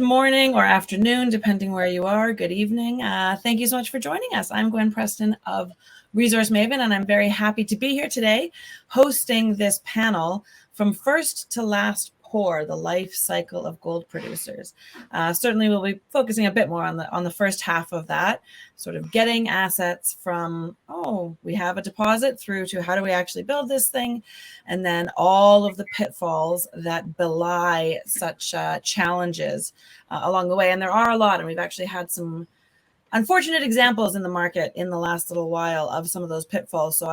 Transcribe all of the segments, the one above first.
morning or afternoon, depending where you are. Good evening. Thank you so much for joining us. I'm Gwen Preston of Resource Maven, and I'm very happy to be here today hosting this panel from first to last pour, the life cycle of gold producers. Certainly we'll be focusing a bit more on the first half of that, sort of getting assets from, we have a deposit, through to how do we actually build this thing, and then all of the pitfalls that belie such challenges along the way. And there are a lot, and we've actually had some unfortunate examples in the market in the last little while of some of those pitfalls. So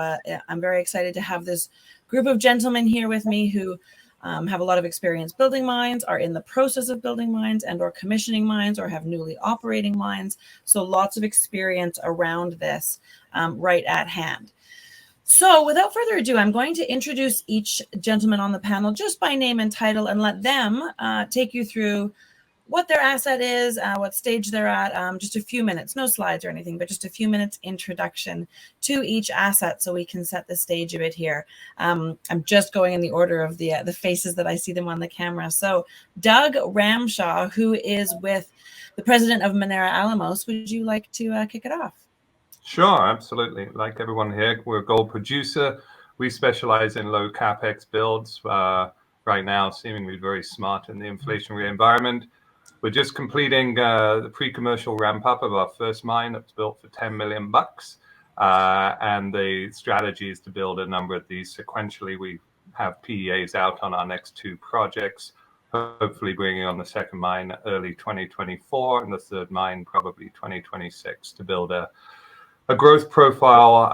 I'm very excited to have this group of gentlemen here with me who have a lot of experience building mines, are in the process of building mines and or commissioning mines, or have newly operating mines. So lots of experience around this right at hand. So without further ado, I'm going to introduce each gentleman on the panel just by name and title and let them take you through what their asset is, what stage they're at, just a few minutes, no slides or anything, but just a few minutes introduction to each asset so we can set the stage a bit here. I'm just going in the order of the faces that I see them on the camera. So Doug Ramshaw, who is with the president of Minera Alamos, would you like to kick it off? Sure, absolutely. Like everyone here, we're a gold producer. We specialize in low capex builds. Right now, seemingly very smart in the inflationary environment. We're just completing the pre-commercial ramp-up of our first mine that's built for $10 million. And the strategy is to build a number of these sequentially. We have PEAs out on our next two projects, hopefully bringing on the second mine early 2024 and the third mine probably 2026 to build a growth profile,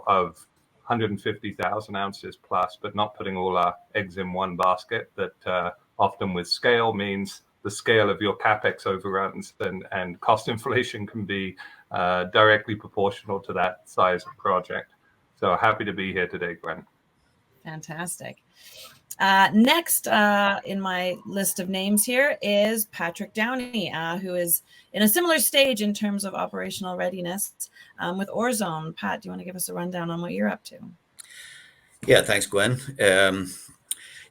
of 150,000 ounces plus, but not putting all our eggs in one basket. That often with scale means the scale of your capex overruns and cost inflation can be directly proportional to that size of project. So happy to be here today, Gwen. Fantastic. Next in my list of names here is Patrick Downey, who is in a similar stage in terms of operational readiness with Orezone. Pat, do you want to give us a rundown on what you're up to? Yeah, thanks, Gwen.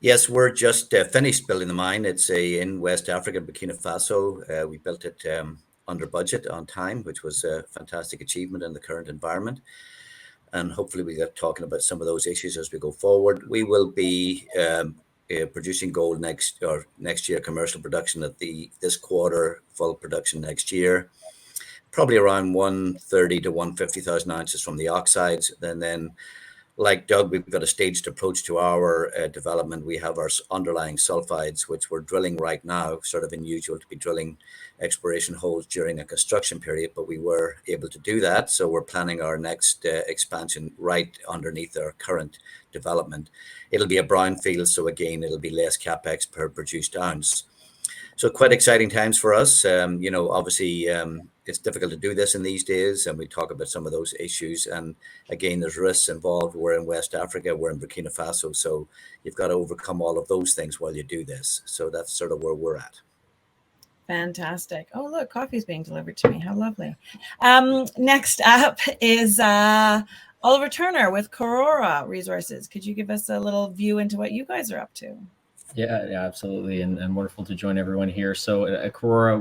Yes, we're just finished building the mine. It's in West Africa, Burkina Faso. We built it under budget, on time, which was a fantastic achievement in the current environment. And hopefully we get talking about some of those issues as we go forward. We will be producing gold next year, commercial production at this quarter, full production next year. Probably around 130 to 150,000 ounces from the oxides. And then, like Doug, we've got a staged approach to our development. We have our underlying sulfides, which we're drilling right now. Sort of unusual to be drilling exploration holes during a construction period, but we were able to do that. So we're planning our next expansion right underneath our current development. It'll be a brownfield, so again, it'll be less capex per produced ounce. So quite exciting times for us. Obviously, it's difficult to do this in these days, and we talk about some of those issues. And again, there's risks involved. We're in West Africa, we're in Burkina Faso, so you've got to overcome all of those things while you do this. So that's sort of where we're at. Fantastic. Oh, look, coffee's being delivered to me. How lovely. Next up is Oliver Turner with Karora Resources. Could you give us a little view into what you guys are up to? Yeah, absolutely, and wonderful to join everyone here. So at Karora,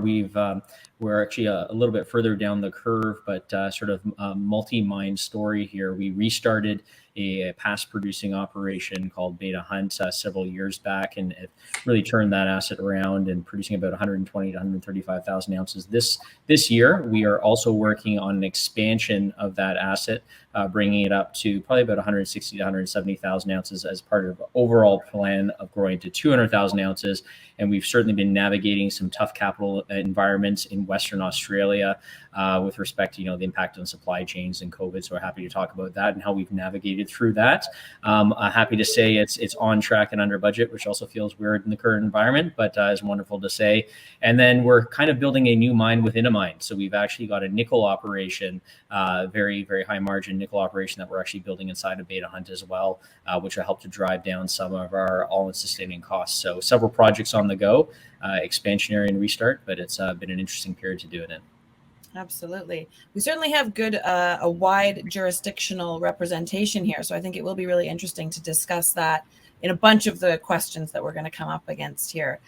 we're actually a little bit further down the curve, but sort of a multi-mine story here. We restarted a past producing operation called Beta Hunt several years back, and it really turned that asset around and producing about 120 to 135,000 ounces this year. We are also working on an expansion of that asset, bringing it up to probably about 160 to 170,000 ounces as part of an overall plan of growing to 200,000 ounces. And we've certainly been navigating some tough capital environments in Western Australia with respect to the impact on supply chains and COVID. So we're happy to talk about that and how we've navigated through that. Happy to say it's on track and under budget, which also feels weird in the current environment, but is wonderful to say. And then we're kind of building a new mine within a mine. So we've actually got a nickel operation, very, very high margin nickel operation that we're actually building inside of Beta Hunt as well, which will help to drive down some of our all-in sustaining costs. So several projects on the go, expansionary and restart, but it's been an interesting period to do it in. Absolutely. We certainly have a wide jurisdictional representation here. So I think it will be really interesting to discuss that in a bunch of the questions that we're going to come up against here.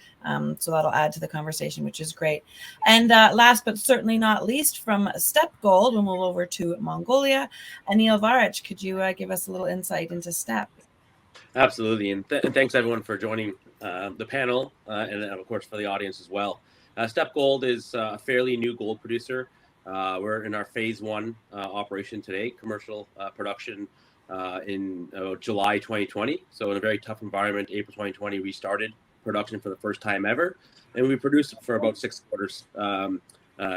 So that'll add to the conversation, which is great. And last but certainly not least, from Steppe Gold, we'll move over to Mongolia. Anil Varich, could you give us a little insight into Steppe? Absolutely, and thanks everyone for joining the panel, and of course for the audience as well. Steppe Gold is a fairly new gold producer. We're in our phase 1 operation today, commercial production in July 2020. So in a very tough environment, April 2020, we started production for the first time ever, and we produced for about 6 quarters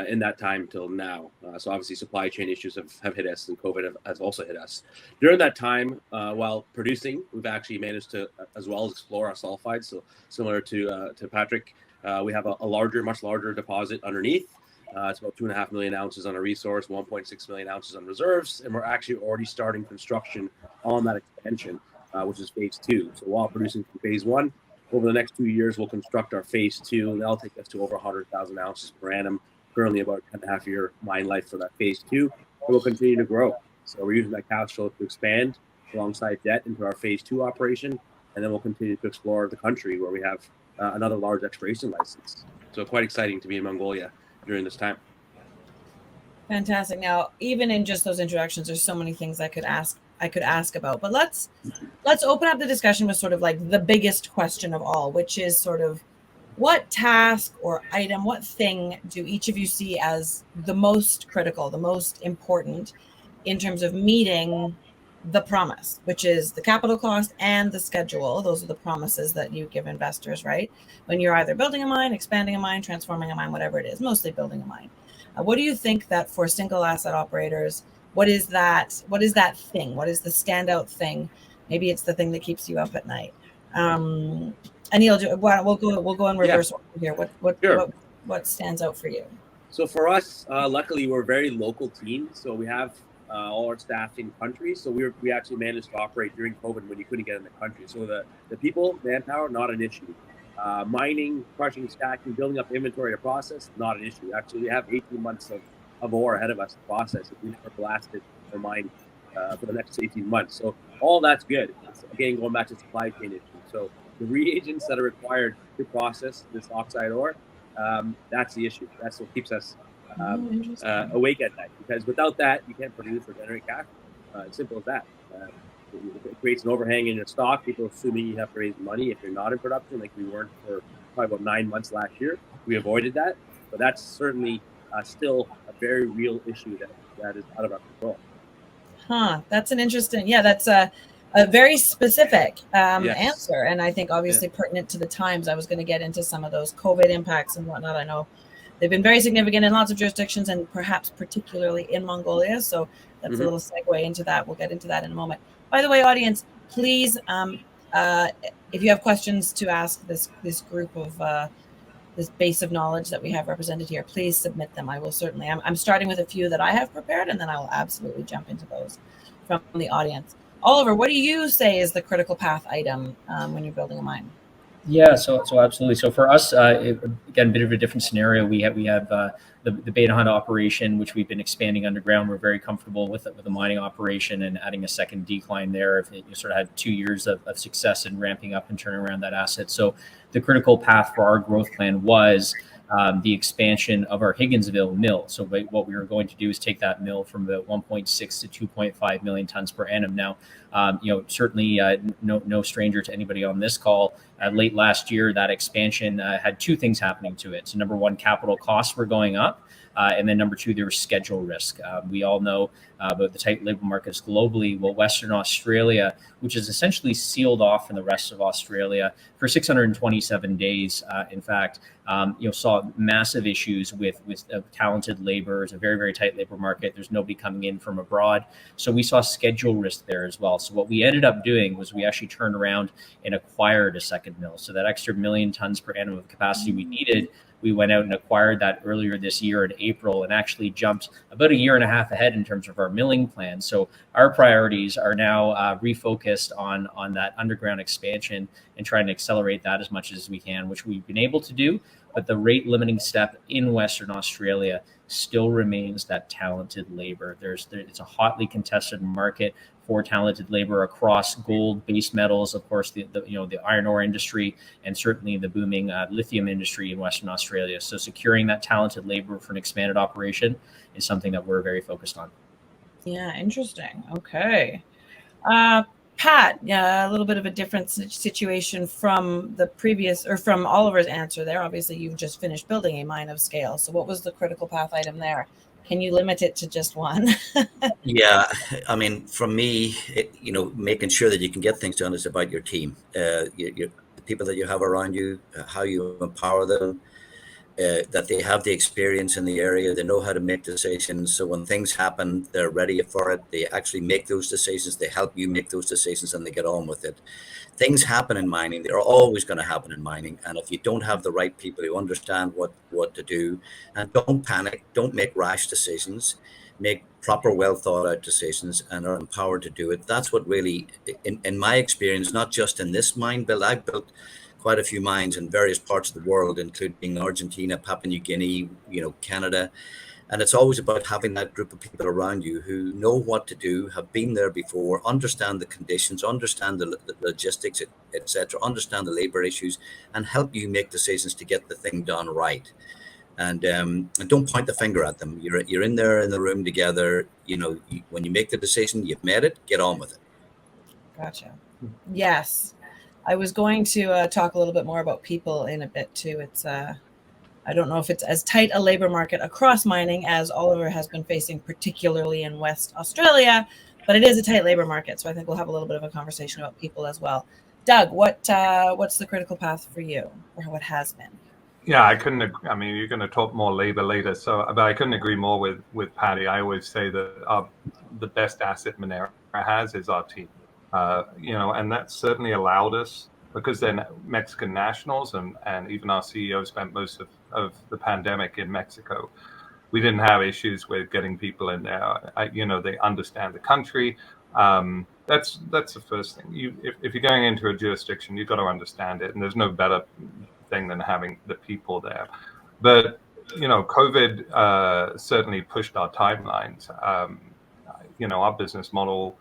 in that time till now. So obviously supply chain issues have hit us, and COVID has also hit us. During that time, while producing, we've actually managed to as well explore our sulfides. So similar to Patrick, we have a much larger deposit underneath. It's about 2.5 million ounces on a resource, 1.6 million ounces on reserves, and we're actually already starting construction on that expansion, which is phase 2. So while producing from phase 1, over the next 2 years, we'll construct our phase 2, and that'll take us to over 100,000 ounces per annum. Currently about 10.5 year mine life for that phase 2, and we'll continue to grow. So we're using that cash flow to expand alongside debt into our phase 2 operation, and then we'll continue to explore the country where we have another large exploration license. So quite exciting to be in Mongolia during this time. Fantastic. Now, even in just those introductions, there's so many things I could ask about, but let's open up the discussion with sort of like the biggest question of all, which is sort of what task or item, what thing do each of you see as the most critical, the most important in terms of meeting the promise, which is the capital cost and the schedule? Those are the promises that you give investors, right? When you're either building a mine, expanding a mine, transforming a mine, whatever it is, mostly building a mine. What do you think that for single asset operators, what is that thing? What is the standout thing? Maybe it's the thing that keeps you up at night. Anil, we'll go in reverse order here. What stands out for you? So for us, luckily we're a very local team. So we have all our staff in country. So we actually managed to operate during COVID when you couldn't get in the country. So the people, manpower, not an issue. Mining, crushing, stacking, building up inventory to process, not an issue. Actually, we have 18 months of ore ahead of us to process if we never blasted or mined for the next 18 months. So all that's good. It's, again, going back to supply chain issues. So the reagents that are required to process this oxide ore, that's the issue. That's what keeps us awake at night, because without that, you can't produce or generate cash. Simple as that. It creates an overhang in your stock. People assuming you have to raise money if you're not in production, like we weren't for probably about 9 months last year. We avoided that, but that's certainly still a very real issue that is out of our control. That's an interesting, that's a very specific answer, and I think obviously pertinent to the times. I was going to get into some of those COVID impacts and whatnot. I know they've been very significant in lots of jurisdictions, and perhaps particularly in Mongolia. So that's a little segue into that. We'll get into that in a moment. By the way, audience, please, if you have questions to ask this group of this base of knowledge that we have represented here, please submit them. I will certainly. I'm starting with a few that I have prepared, and then I will absolutely jump into those from the audience. Oliver, what do you say is the critical path item when you're building a mine? Yeah, so absolutely. So for us, again, a bit of a different scenario. We have the Beta Hunt operation, which we've been expanding underground. We're very comfortable with the mining operation and adding a second decline there. If you sort of had 2 years of success in ramping up and turning around that asset. So the critical path for our growth plan was the expansion of our Higginsville mill. So what we were going to do is take that mill from about 1.6 to 2.5 million tons per annum. Now, certainly no stranger to anybody on this call. Late last year, that expansion had two things happening to it. So number one, capital costs were going up. And then number two, there was schedule risk. We all know about the tight labor markets globally. Well, Western Australia, which is essentially sealed off from the rest of Australia for 627 days, in fact, saw massive issues with talented labor. It's a very, very tight labor market. There's nobody coming in from abroad. So we saw schedule risk there as well. So what we ended up doing was we actually turned around and acquired a second mill. So that extra 1 million tons per annum of capacity we needed, we went out and acquired that earlier this year in April and actually jumped about 1.5 years ahead in terms of our milling plan. So our priorities are now refocused on that underground expansion and trying to accelerate that as much as we can, which we've been able to do. But the rate limiting step in Western Australia still remains that talented labor. It's a hotly contested market for talented labor across gold, base metals, of course, the iron ore industry, and certainly the booming lithium industry in Western Australia. So securing that talented labor for an expanded operation is something that we're very focused on. Yeah, interesting. Okay. Pat, a little bit of a different situation from the previous, or from Oliver's answer there. Obviously, you've just finished building a mine of scale. So what was the critical path item there? Can you limit it to just one? Yeah, I mean, for me, making sure that you can get things done is about your team, the people that you have around you, how you empower them, that they have the experience in the area, they know how to make decisions. So when things happen, they're ready for it. They actually make those decisions. They help you make those decisions, and they get on with it. Things happen in mining. They're always going to happen in mining. And if you don't have the right people who understand what to do, and don't panic, don't make rash decisions, make proper, well thought out decisions, and are empowered to do it. That's what really, in my experience, not just in this mine build, I've built quite a few mines in various parts of the world, including Argentina, Papua New Guinea, Canada. And it's always about having that group of people around you who know what to do, have been there before, understand the conditions, understand the logistics, etc., understand the labor issues, and help you make decisions to get the thing done right. And don't point the finger at them. You're in there in the room together. When you make the decision, you've made it. Get on with it. Gotcha. Yes. I was going to talk a little bit more about people in a bit too. It's I don't know if it's as tight a labor market across mining as Oliver has been facing, particularly in West Australia, but it is a tight labor market. So I think we'll have a little bit of a conversation about people as well. Doug, what's the critical path for you, or what has been? Yeah, I couldn't. I mean, you're going to talk more labor later, but I couldn't agree more with Patty. I always say that the best asset Minera has is our team. And that certainly allowed us, because they're Mexican nationals, and even our CEO spent most of the pandemic in Mexico. We didn't have issues with getting people in there. They understand the country. That's the first thing. If you're going into a jurisdiction, you've got to understand it, and there's no better thing than having the people there. But COVID certainly pushed our timelines. Our business model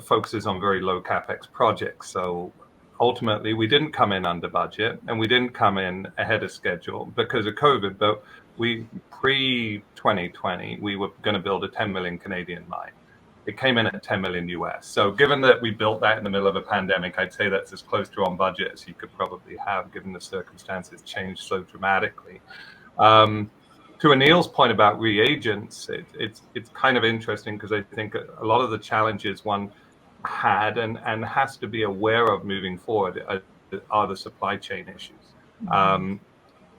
focuses on very low capex projects. So ultimately, we didn't come in under budget, and we didn't come in ahead of schedule because of COVID. But pre-2020, we were going to build a 10 million Canadian mine. It came in at 10 million US. So given that we built that in the middle of a pandemic, I'd say that's as close to on budget as you could probably have, given the circumstances changed so dramatically. To Anil's point about reagents, it's kind of interesting because I think a lot of the challenges one had and has to be aware of moving forward are the supply chain issues.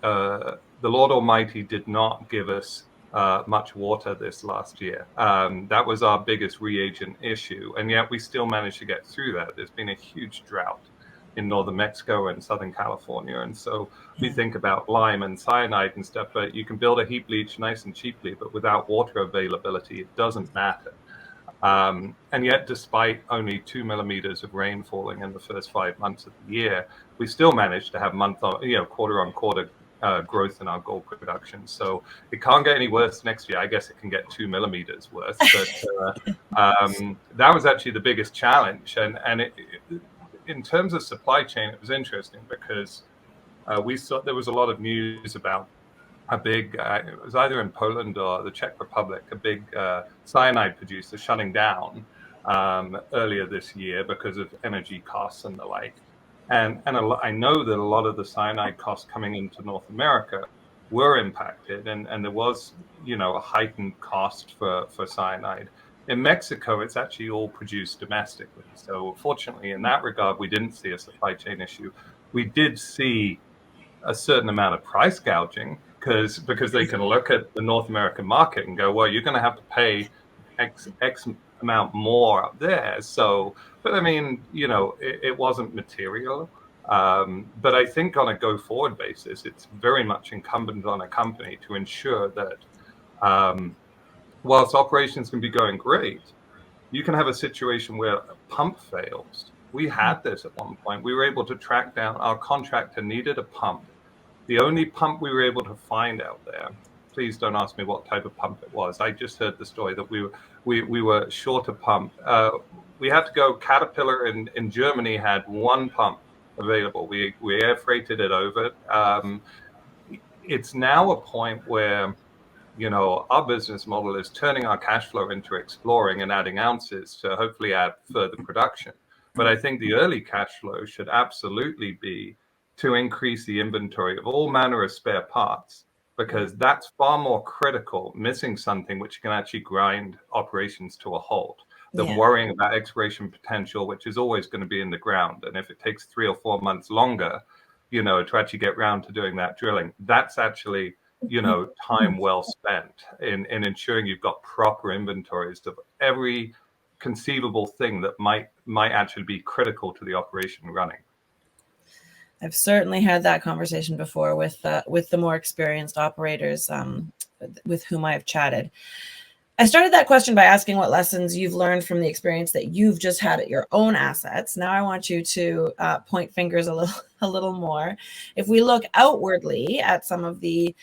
The Lord Almighty did not give us much water this last year. That was our biggest reagent issue, and yet we still managed to get through that. There's been a huge drought in northern Mexico and southern California, and so we think about lime and cyanide and stuff, but you can build a heap leach nice and cheaply, but without water availability, it doesn't matter. And yet, despite only 2 millimeters of rain falling in the first 5 months of the year, we still managed to have quarter-on-quarter growth in our gold production. So it can't get any worse next year. I guess it can get 2 millimeters worse, but that was actually the biggest challenge. And in terms of supply chain, it was interesting because we saw there was a lot of news about a big, it was either in Poland or the Czech Republic, a big cyanide producer shutting down earlier this year because of energy costs and the like. And I know that a lot of the cyanide costs coming into North America were impacted, and there was, a heightened cost for cyanide. In Mexico, it's actually all produced domestically. So fortunately, in that regard, we didn't see a supply chain issue. We did see a certain amount of price gouging because they can look at the North American market and go, well, you're going to have to pay X amount more up there. So, but I mean, it wasn't material. But I think on a go forward basis, it's very much incumbent on a company to ensure that whilst operations can be going great, you can have a situation where a pump fails. We had this at one point. We were able to track down, our contractor needed a pump. The only pump we were able to find out there please don't ask me what type of pump it was. I just heard the story that we were short a pump. We had to go. Caterpillar in Germany had one pump available. We air freighted it over. It's now a point where, you know, our business model is turning our cash flow into exploring and adding ounces to hopefully add further production. But I think the early cash flow should absolutely be to increase the inventory of all manner of spare parts, because that's far more critical, missing something which can actually grind operations to a halt, than worrying about exploration potential, which is always going to be in the ground. And if it takes 3 or 4 months longer, you know, to actually get round to doing that drilling, that's actually, you know, time well spent in ensuring you've got proper inventories of every conceivable thing that might actually be critical to the operation running. I've certainly had that conversation before with the more experienced operators with whom I've chatted. I started that question by asking what lessons you've learned from the experience that you've just had at your own assets. Now I want you to point fingers a little more. If we look outwardly at some of the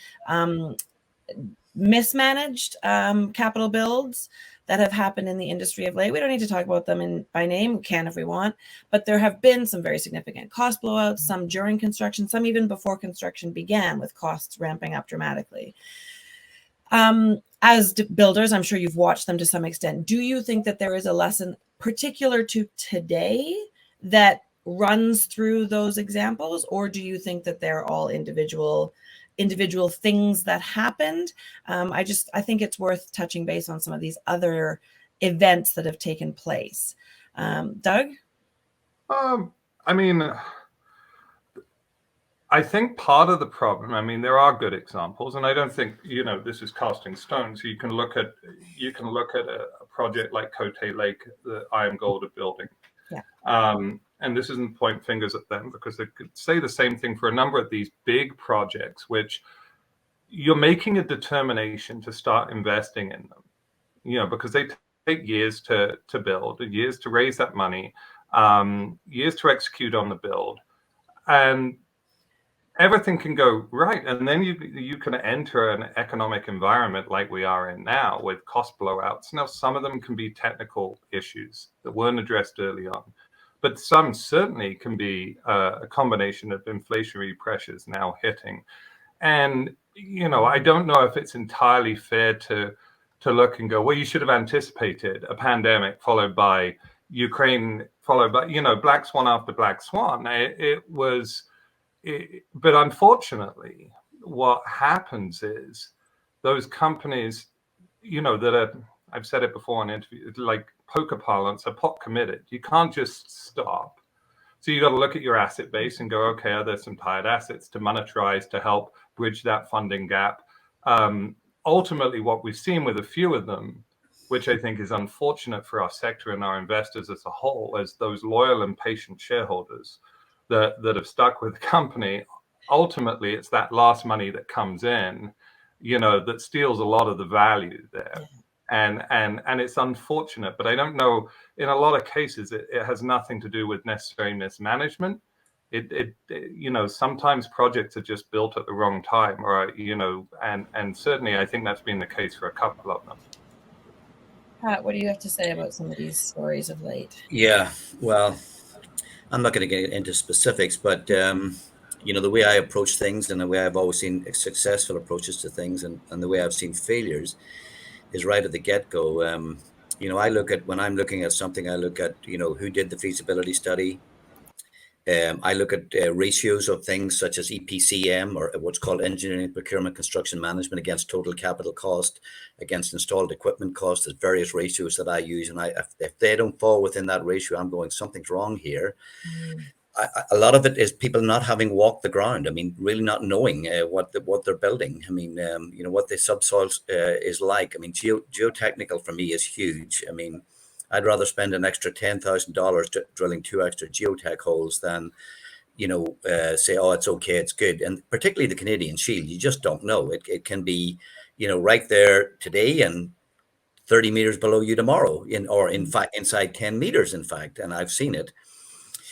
mismanaged capital builds that have happened in the industry of late, we don't need to talk about them by name. We can if we want, but there have been some very significant cost blowouts, some during construction, some even before construction began, with costs ramping up dramatically. As builders, I'm sure you've watched them to some extent. Do you think that there is a lesson particular to today that runs through those examples, or do you think that they're all individual things that happened? I think it's worth touching base on some of these other events that have taken place. Doug? I mean, I think part of the problem, I mean, there are good examples, and I don't think, you know, this is casting stones. You can look at a project like Cote Lake, the Iron Gold are building. Yeah. And this isn't point fingers at them, because they could say the same thing for a number of these big projects, which you're making a determination to start investing in them, you know, because they take years to build, years to raise that money, years to execute on the build, and everything can go right. And then you can enter an economic environment like we are in now, with cost blowouts. Now, some of them can be technical issues that weren't addressed early on, but some certainly can be a combination of inflationary pressures now hitting. And, you know, I don't know if it's entirely fair to look and go, well, you should have anticipated a pandemic followed by Ukraine, followed by, you know, black swan after black swan. But unfortunately, what happens is those companies, you know, that are, I've said it before in interviews, like poker parlance, are pot committed. You can't just stop. So you got to look at your asset base and go, okay, are there some tired assets to monetize to help bridge that funding gap? Ultimately, what we've seen with a few of them, which I think is unfortunate for our sector and our investors as a whole, as those loyal and patient shareholders that have stuck with the company, ultimately it's that last money that comes in, you know, that steals a lot of the value there. And it's unfortunate, but I don't know, in a lot of cases it has nothing to do with necessary mismanagement. It you know, sometimes projects are just built at the wrong time, or, you know, and certainly I think that's been the case for a couple of them. Pat, what do you have to say about some of these stories of late? Yeah, well, I'm not going to get into specifics, but you know, the way I approach things and the way I've always seen successful approaches to things, and the way I've seen failures, is right at the get-go. You know, when I'm looking at something, I look at, you know, who did the feasibility study. I look at ratios of things such as EPCM, or what's called engineering, procurement, construction management, against total capital cost, against installed equipment cost. There's various ratios that I use, and if they don't fall within that ratio, I'm going, something's wrong here. A lot of it is people not having walked the ground. I mean, really not knowing what they're building. I mean, you know, what the subsoil is like. I mean, geotechnical for me is huge. I mean, I'd rather spend an extra $10,000 drilling 2 extra geotech holes than, you know, say, oh, it's okay, it's good. And particularly the Canadian Shield, you just don't know. It can be, you know, right there today and 30 meters below you tomorrow, in fact, inside 10 meters, in fact. And I've seen it.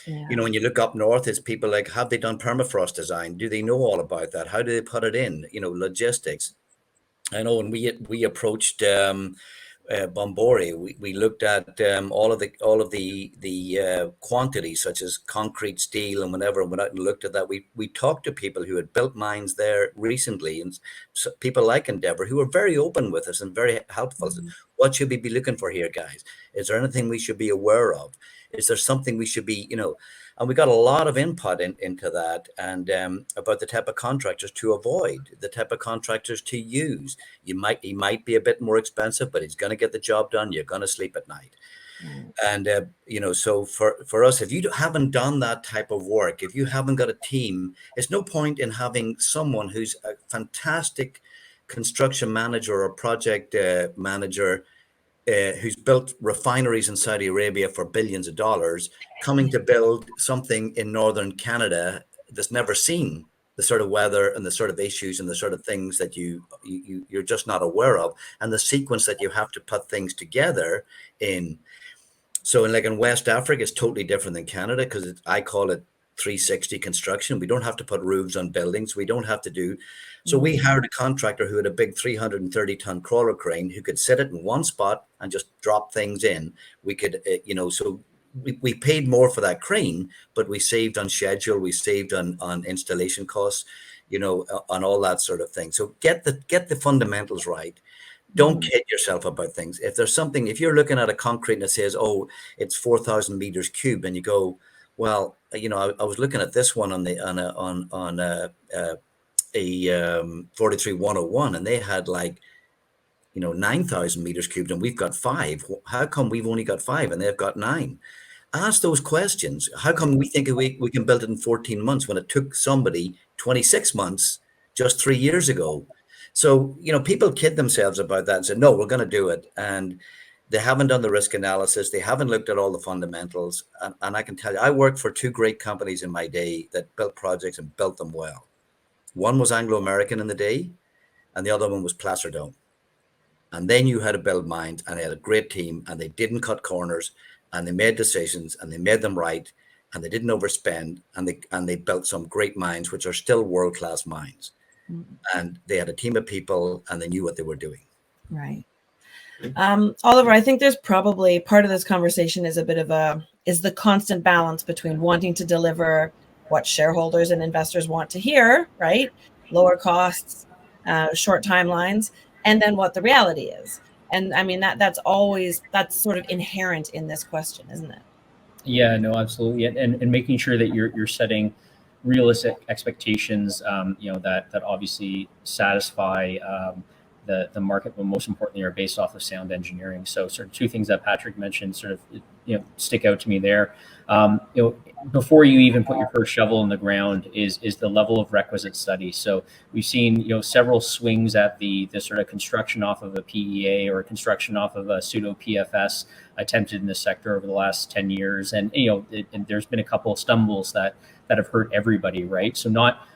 Yeah. You know, when you look up north, it's people like, have they done permafrost design? Do they know all about that? How do they put it in? You know, logistics. I know when we approached Bombori, we looked at all of the quantities such as concrete, steel, and whatever. And went out and looked at that. We talked to people who had built mines there recently, and so people like Endeavour who were very open with us and very helpful. Mm-hmm. What should we be looking for here, guys? Is there anything we should be aware of? Is there something we should be, And we got a lot of input into that, and about the type of contractors to avoid, the type of contractors to use. He might be a bit more expensive, but he's going to get the job done. You're going to sleep at night. And so for us, if you haven't done that type of work, if you haven't got a team, it's no point in having someone who's a fantastic construction manager or project manager who's built refineries in Saudi Arabia for billions of dollars, coming to build something in northern Canada that's never seen the sort of weather and the sort of issues and the sort of things that you're just not aware of, and the sequence that you have to put things together in. So in West Africa, it's totally different than Canada, because I call it 360 construction. We don't have to put roofs on buildings. We don't have to do. So we hired a contractor who had a big 330-ton crawler crane who could sit it in one spot and just drop things in. We could, so we paid more for that crane, but we saved on schedule. We saved on installation costs, on all that sort of thing. So get the fundamentals right. Don't kid yourself about things. If you're looking at a concrete and it says, oh, it's 4,000 meters cubed, and you go, well, I was looking at this one on a 43101, and they had 9,000 meters cubed, and we've got 5. How come we've only got 5 and they've got 9? Ask those questions. How come we think we can build it in 14 months when it took somebody 26 months just 3 years ago? So, people kid themselves about that and say, no, we're going to do it. And they haven't done the risk analysis. They haven't looked at all the fundamentals. And I can tell you, I worked for 2 great companies in my day that built projects and built them well. One was Anglo-American in the day, and the other one was Placerdome. And they knew how to build mines, and they had a great team, and they didn't cut corners, and they made decisions, and they made them right, and they didn't overspend, and they built some great mines, which are still world-class mines. And they had a team of people, and they knew what they were doing. Right. Oliver, I think there's probably part of this conversation is the constant balance between wanting to deliver what shareholders and investors want to hear, right? Lower costs, short timelines, and then what the reality is. And I mean, that's sort of inherent in this question, isn't it? Yeah, no, absolutely. And making sure that you're setting realistic expectations, that obviously satisfy the market, but most importantly are based off of sound engineering. So sort of 2 things that Patrick mentioned sort of stick out to me there. Before you even put your first shovel in the ground is the level of requisite study. So we've seen several swings at the sort of construction off of a PEA or construction off of a pseudo PFS attempted in this sector over the last 10 years, and and there's been a couple of stumbles that have hurt everybody, right? So not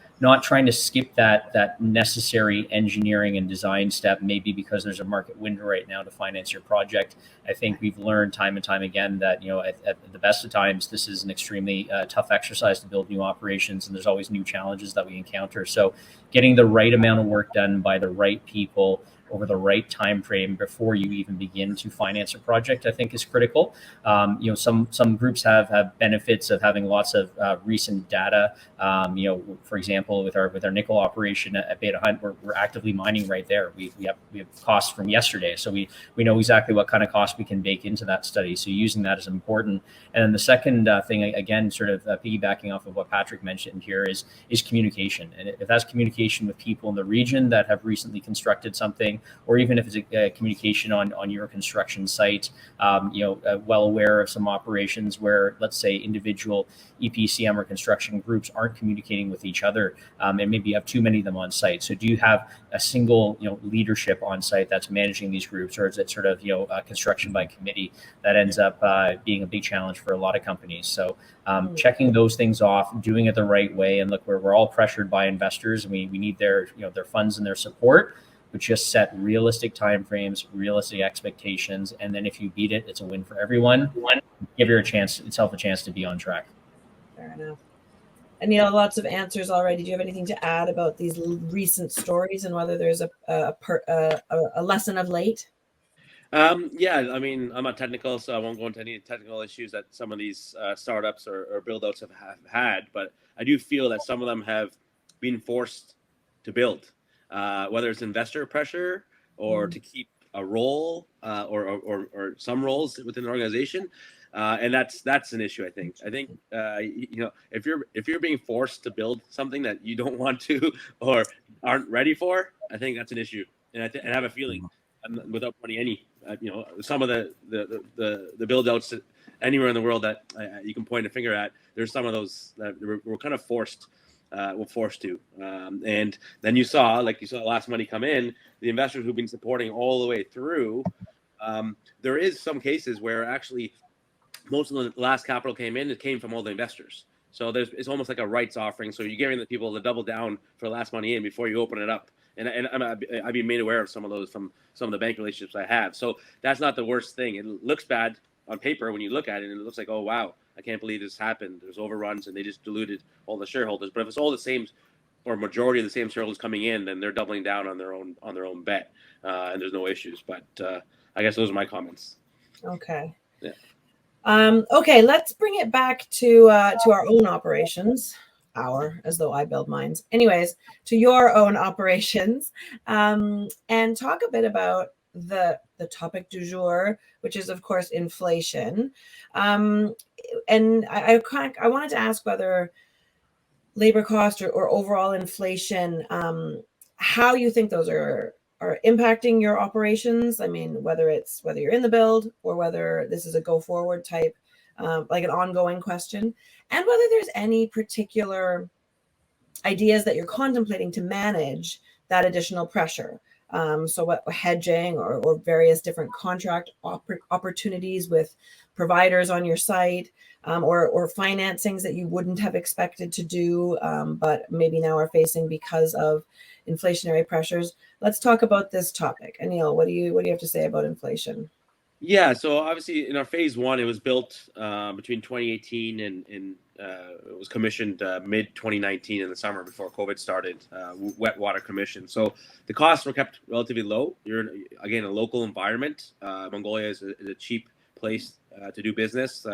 trying to skip that necessary engineering and design step, maybe because there's a market window right now to finance your project. I think we've learned time and time again that at the best of times, this is an extremely tough exercise to build new operations, and there's always new challenges that we encounter. So getting the right amount of work done by the right people over the right time frame before you even begin to finance a project, I think is critical. Some groups have benefits of having lots of recent data. For example, with our nickel operation at Beta Hunt, we're actively mining right there. We have costs from yesterday, so we know exactly what kind of cost we can bake into that study. So using that is important. And then the second thing, again, sort of piggybacking off of what Patrick mentioned here, is communication. And if that's communication with people in the region that have recently constructed something, or even if it's a communication on your construction site, well aware of some operations where, let's say, individual EPCM or construction groups aren't communicating with each other, and maybe you have too many of them on site. So do you have a single leadership on site that's managing these groups, or is it sort of construction by committee? That ends up being a big challenge for a lot of companies. So checking those things off, doing it the right way, and look, we're all pressured by investors, and we need their funds and their support. But just set realistic timeframes, realistic expectations, and then if you beat it, it's a win for everyone. Give yourself a chance to be on track. Fair enough. And lots of answers already. Do you have anything to add about these recent stories and whether there's a lesson of late? Yeah, I mean, I'm not technical, so I won't go into any technical issues that some of these startups or build-outs have had, but I do feel that some of them have been forced to build, whether it's investor pressure or to keep a role or some roles within the organization. And that's an issue. I think if you're being forced to build something that you don't want to or aren't ready for, I think that's an issue. And I have a feeling, without putting any, some of the build outs anywhere in the world that you can point a finger at, there's some of those that we're kind of forced. We're forced to, and then you saw last money come in, the investors who've been supporting all the way through. There is some cases where actually most of the last capital came in, it came from all the investors. So it's almost like a rights offering. So you're giving the people to double down for last money in before you open it up. And I've been made aware of some of those from some of the bank relationships I have. So that's not the worst thing. It looks bad on paper when you look at it, and it looks like, oh wow, I can't believe this happened. There's overruns, and they just diluted all the shareholders. But if it's all the same, or majority of the same shareholders coming in, then they're doubling down on their own bet, and there's no issues. But I guess those are my comments. Okay. Yeah. Okay, let's bring it back to our own operations. As though I build mines. Anyways, to your own operations, and talk a bit about the topic du jour, which is of course inflation. And I wanted to ask whether labor cost or overall inflation, how you think those are impacting your operations. I mean, whether you're in the build or whether this is a go forward type, like an ongoing question, and whether there's any particular ideas that you're contemplating to manage that additional pressure. So what hedging or various different contract opportunities with providers on your site, or financings that you wouldn't have expected to do, but maybe now are facing because of inflationary pressures. Let's talk about this topic. Anil, what do you have to say about inflation? Yeah, so obviously in our phase one, it was built between 2018 and it was commissioned mid 2019 in the summer before COVID started, wet water commission. So the costs were kept relatively low. You're again a local environment. Mongolia is a cheap place to do business.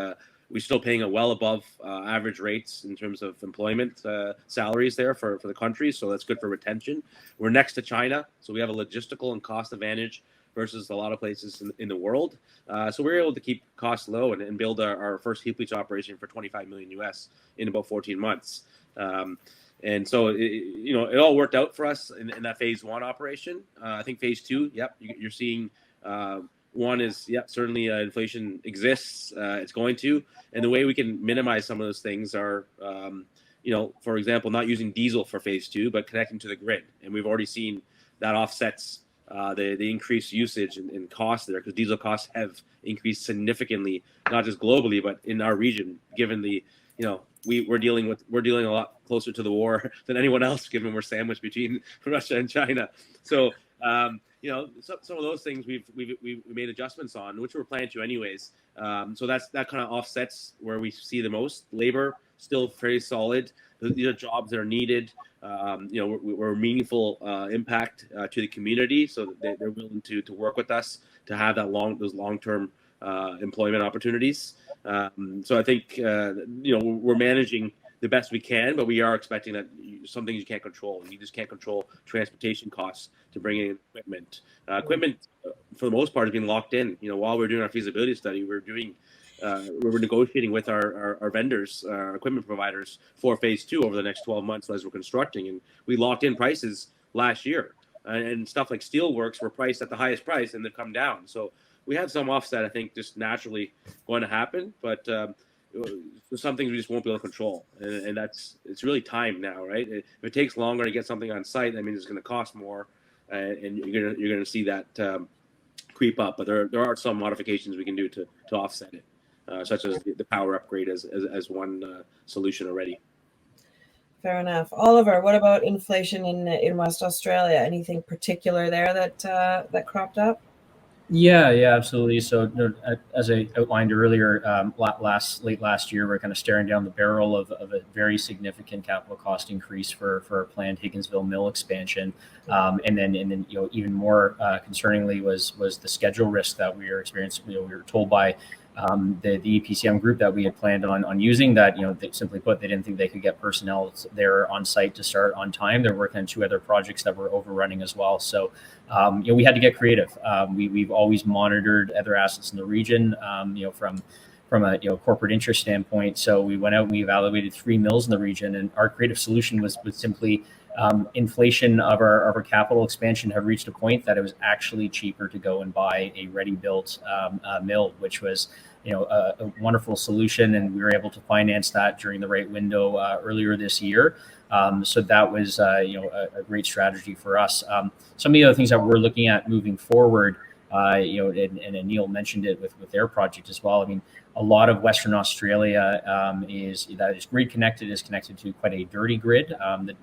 We're still paying a well above average rates in terms of employment salaries there for the country. So that's good for retention. We're next to China, so we have a logistical and cost advantage versus a lot of places in the world. So we were able to keep costs low and build our first heap leach operation for $25 million US in about 14 months. And so, it all worked out for us in that phase one operation. I think phase two, yep, you're seeing one is, certainly inflation exists. It's going to. And the way we can minimize some of those things are, for example, not using diesel for phase two, but connecting to the grid. And we've already seen that offsets the increased usage and cost there, because diesel costs have increased significantly, not just globally, but in our region, given we're dealing a lot closer to the war than anyone else, given we're sandwiched between Russia and China. So, some of those things we've made adjustments on, which we're planning to anyways. So that kind of offsets where we see the most. Labor still very solid. These are jobs that are needed. We're a meaningful impact to the community, so that they're willing to work with us to have those long-term employment opportunities. So I think we're managing the best we can, but we are expecting that some things you can't control. You just can't control transportation costs to bring in equipment. Equipment, for the most part, has been locked in. While we're doing our feasibility study, we're negotiating with our vendors, our equipment providers, for phase two over the next 12 months as we're constructing. And we locked in prices last year. And stuff like steelworks were priced at the highest price, and they've come down. So we have some offset, I think, just naturally going to happen. But some things we just won't be able to control. And it's really time now, right? If it takes longer to get something on site, that means it's going to cost more. And you're going to see that creep up. But there are some modifications we can do to offset it. Such as the power upgrade as one solution already. Fair enough. Oliver, what about inflation in West Australia? Anything particular there that cropped up? Yeah, absolutely. So, as I outlined earlier, late last year, we're kind of staring down the barrel of a very significant capital cost increase for our planned Higginsville mill expansion, and then even more concerningly was the schedule risk that we were experiencing. We were told by the EPCM group that we had planned on using that, simply put, they didn't think they could get personnel there on site to start on time. They're working on 2 other projects that were overrunning as well. So, we had to get creative. We've always monitored other assets in the region, from a corporate interest standpoint. So we went out and we evaluated 3 mills in the region, and our creative solution was simply inflation of our capital expansion had reached a point that it was actually cheaper to go and buy a ready-built mill, which was a wonderful solution, and we were able to finance that during the right window earlier this year. So that was a great strategy for us. Some of the other things that we're looking at moving forward, and Neil mentioned it with their project as well. I mean, a lot of Western Australia is grid connected, is connected to quite a dirty grid.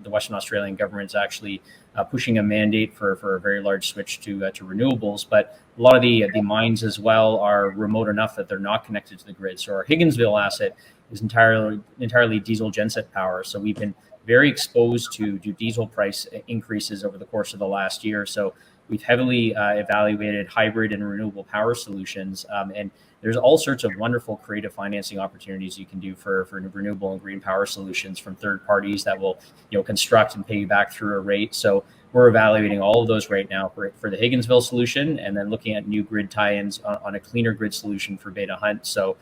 The Western Australian government is actually pushing a mandate for a very large switch to renewables, but a lot of the mines as well are remote enough that they're not connected to the grid. So our Higginsville asset is entirely diesel genset power. So we've been very exposed to diesel price increases over the course of the last year. So we've heavily evaluated hybrid and renewable power solutions, and there's all sorts of wonderful creative financing opportunities you can do for renewable and green power solutions from third parties that will construct and pay you back through a rate. So we're evaluating all of those right now for the Higginsville solution, and then looking at new grid tie-ins on a cleaner grid solution for Beta Hunt. So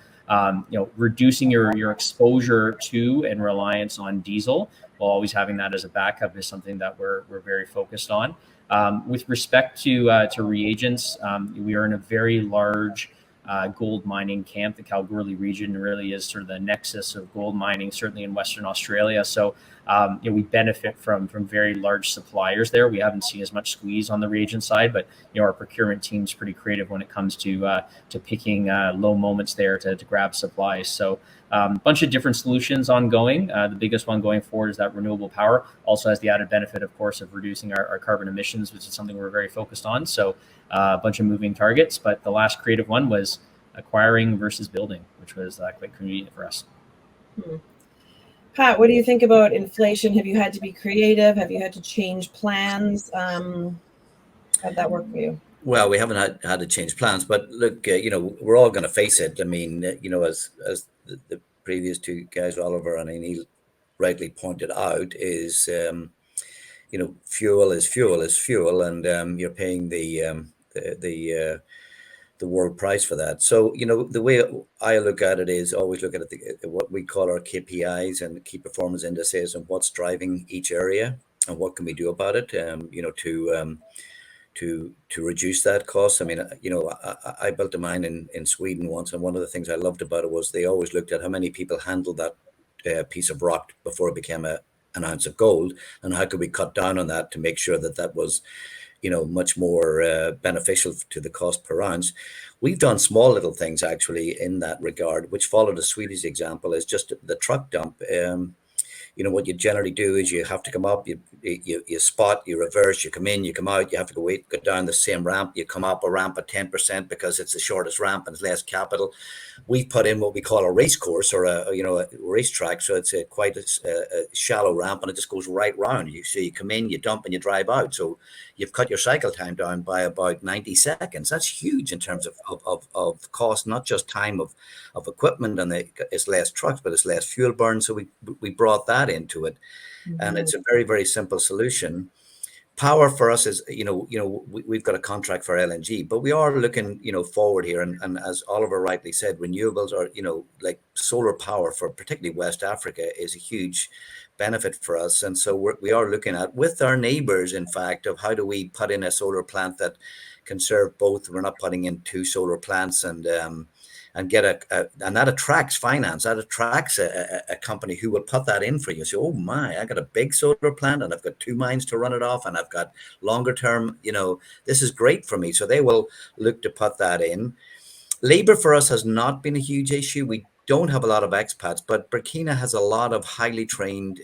reducing your exposure to and reliance on diesel, while always having that as a backup, is something that we're very focused on. With respect to reagents, we are in a very large gold mining camp. The Kalgoorlie region really is sort of the nexus of gold mining, certainly in Western Australia. So we benefit from very large suppliers there. We haven't seen as much squeeze on the reagent side, but our procurement team's pretty creative when it comes to picking low moments there to grab supplies. So a bunch of different solutions ongoing. The biggest one going forward is that renewable power. Also has the added benefit, of course, of reducing our carbon emissions, which is something we're very focused on. So a bunch of moving targets, but the last creative one was acquiring versus building, which was quite convenient for us. Pat, what do you think about inflation? Have you had to be creative? Have you had to change plans? How'd that work for you? Well, we haven't had to change plans, but look, we're all going to face it. I mean, as the previous 2 guys, Oliver and Neil, rightly pointed out, is fuel is fuel, and you're paying the world price for that. So the way I look at it is always look at it, what we call our KPIs and key performance indices, and what's driving each area and what can we do about it. To reduce that cost. I mean, I built a mine in Sweden once, and one of the things I loved about it was they always looked at how many people handled that piece of rock before it became an ounce of gold, and how could we cut down on that to make sure that was much more beneficial to the cost per ounce. We've done small little things actually in that regard, which follow the Swedish example, is just the truck dump. What you generally do is you have to come up, you spot, you reverse, you come in, you come out, you have to go down the same ramp, you come up a ramp at 10% because it's the shortest ramp and it's less capital. We put in what we call a race course, or a racetrack, so it's quite a shallow ramp, and it just goes right round. You come in, you dump, and you drive out. So you've cut your cycle time down by about 90 seconds. That's huge in terms of cost, not just time of equipment, and it's less trucks, but it's less fuel burn. So we brought that into it, and it's a very, very simple solution. Power for us is, we've got a contract for LNG, but we are looking, forward here, and as Oliver rightly said, renewables are, like solar power for particularly West Africa is a huge benefit for us, and so we are looking at, with our neighbors, in fact, of how do we put in a solar plant that can serve both. We're not putting in 2 solar plants and get and that attracts finance. That attracts a company who will put that in for you. So, oh my, I got a big solar plant and I've got 2 mines to run it off, and I've got longer term, this is great for me. So they will look to put that in. Labor for us has not been a huge issue. We don't have a lot of expats, but Burkina has a lot of highly trained,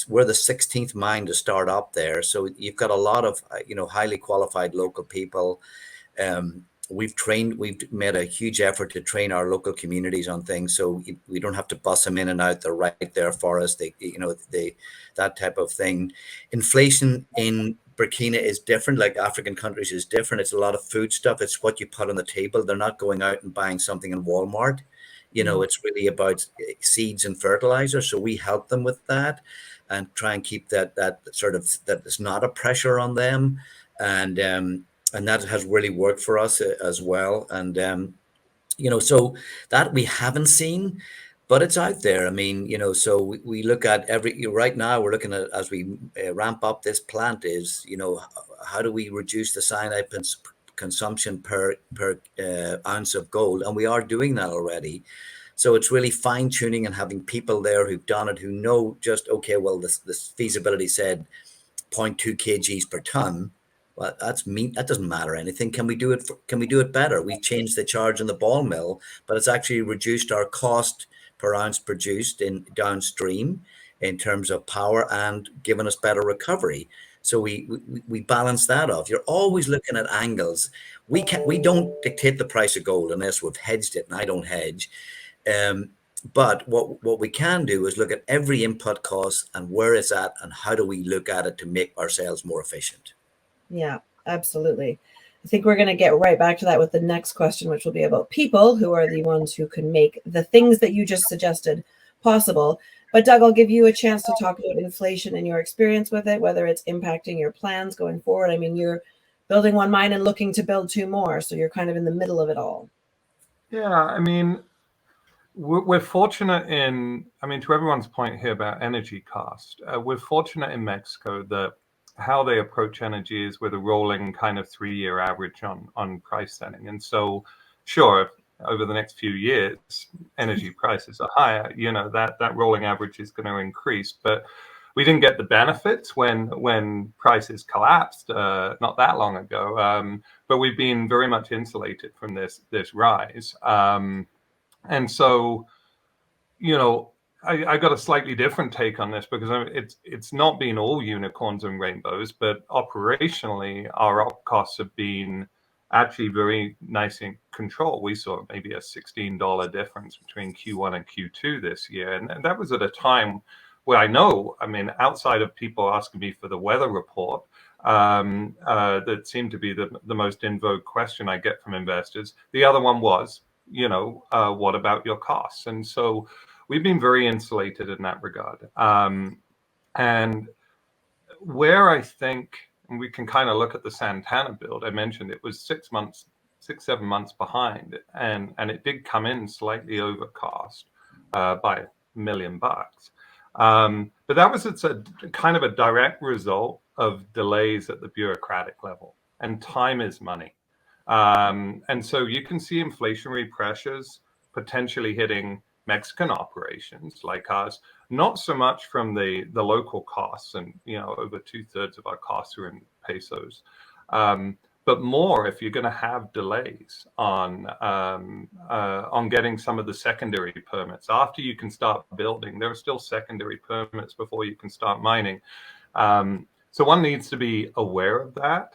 we're the 16th mine to start up there. So you've got a lot of, highly qualified local people. We've made a huge effort to train our local communities on things, so we don't have to bus them in and out. They're right there for us. That type of thing. Inflation in Burkina is different, like African countries is different. It's a lot of food stuff. It's what you put on the table. They're not going out and buying something in Walmart. It's really about seeds and fertilizer. So we help them with that and try and keep that it's not a pressure on them. And that has really worked for us as well. And, so that we haven't seen, but it's out there. I mean, so we look at right now, we're looking at, as we ramp up this plant is, how do we reduce the cyanide consumption per ounce of gold? And we are doing that already. So it's really fine tuning and having people there who've done it, who know just, okay, well, this feasibility said 0.2 kgs per ton. Well, that doesn't matter anything. Can we do it better? We've changed the charge in the ball mill, but it's actually reduced our cost per ounce produced in downstream in terms of power and given us better recovery. So we balance that off. You're always looking at angles. We don't dictate the price of gold unless we've hedged it, and I don't hedge. But what we can do is look at every input cost and where it's at, and how do we look at it to make ourselves more efficient. Yeah, absolutely. I think we're going to get right back to that with the next question, which will be about people who are the ones who can make the things that you just suggested possible. But Doug, I'll give you a chance to talk about inflation and your experience with it, whether it's impacting your plans going forward. I mean, you're building one mine and looking to build two more, so you're kind of in the middle of it all. Yeah, I mean, we're fortunate to everyone's point here about energy cost, we're fortunate in Mexico that how they approach energy is with a rolling kind of 3-year average on price setting. And so, sure, over the next few years, energy prices are higher, that rolling average is going to increase. But we didn't get the benefits when prices collapsed not that long ago. But we've been very much insulated from this rise. And so, I got a slightly different take on this because it's not been all unicorns and rainbows, but operationally, our op costs have been actually very nice in control. We saw maybe a $16 difference between Q1 and Q2 this year. And that was at a time where outside of people asking me for the weather report, that seemed to be the most in vogue question I get from investors. The other one was, what about your costs? And so we've been very insulated in that regard. And where I think we can kind of look at the Santana build, I mentioned it was 6-7 months behind, and it did come in slightly over cost by $1 million. But that was a kind of a direct result of delays at the bureaucratic level, and time is money. And so you can see inflationary pressures potentially hitting Mexican operations like ours, not so much from the local costs, and over 2/3 of our costs are in pesos, but more if you're going to have delays on getting some of the secondary permits. After you can start building, there are still secondary permits before you can start mining. So one needs to be aware of that.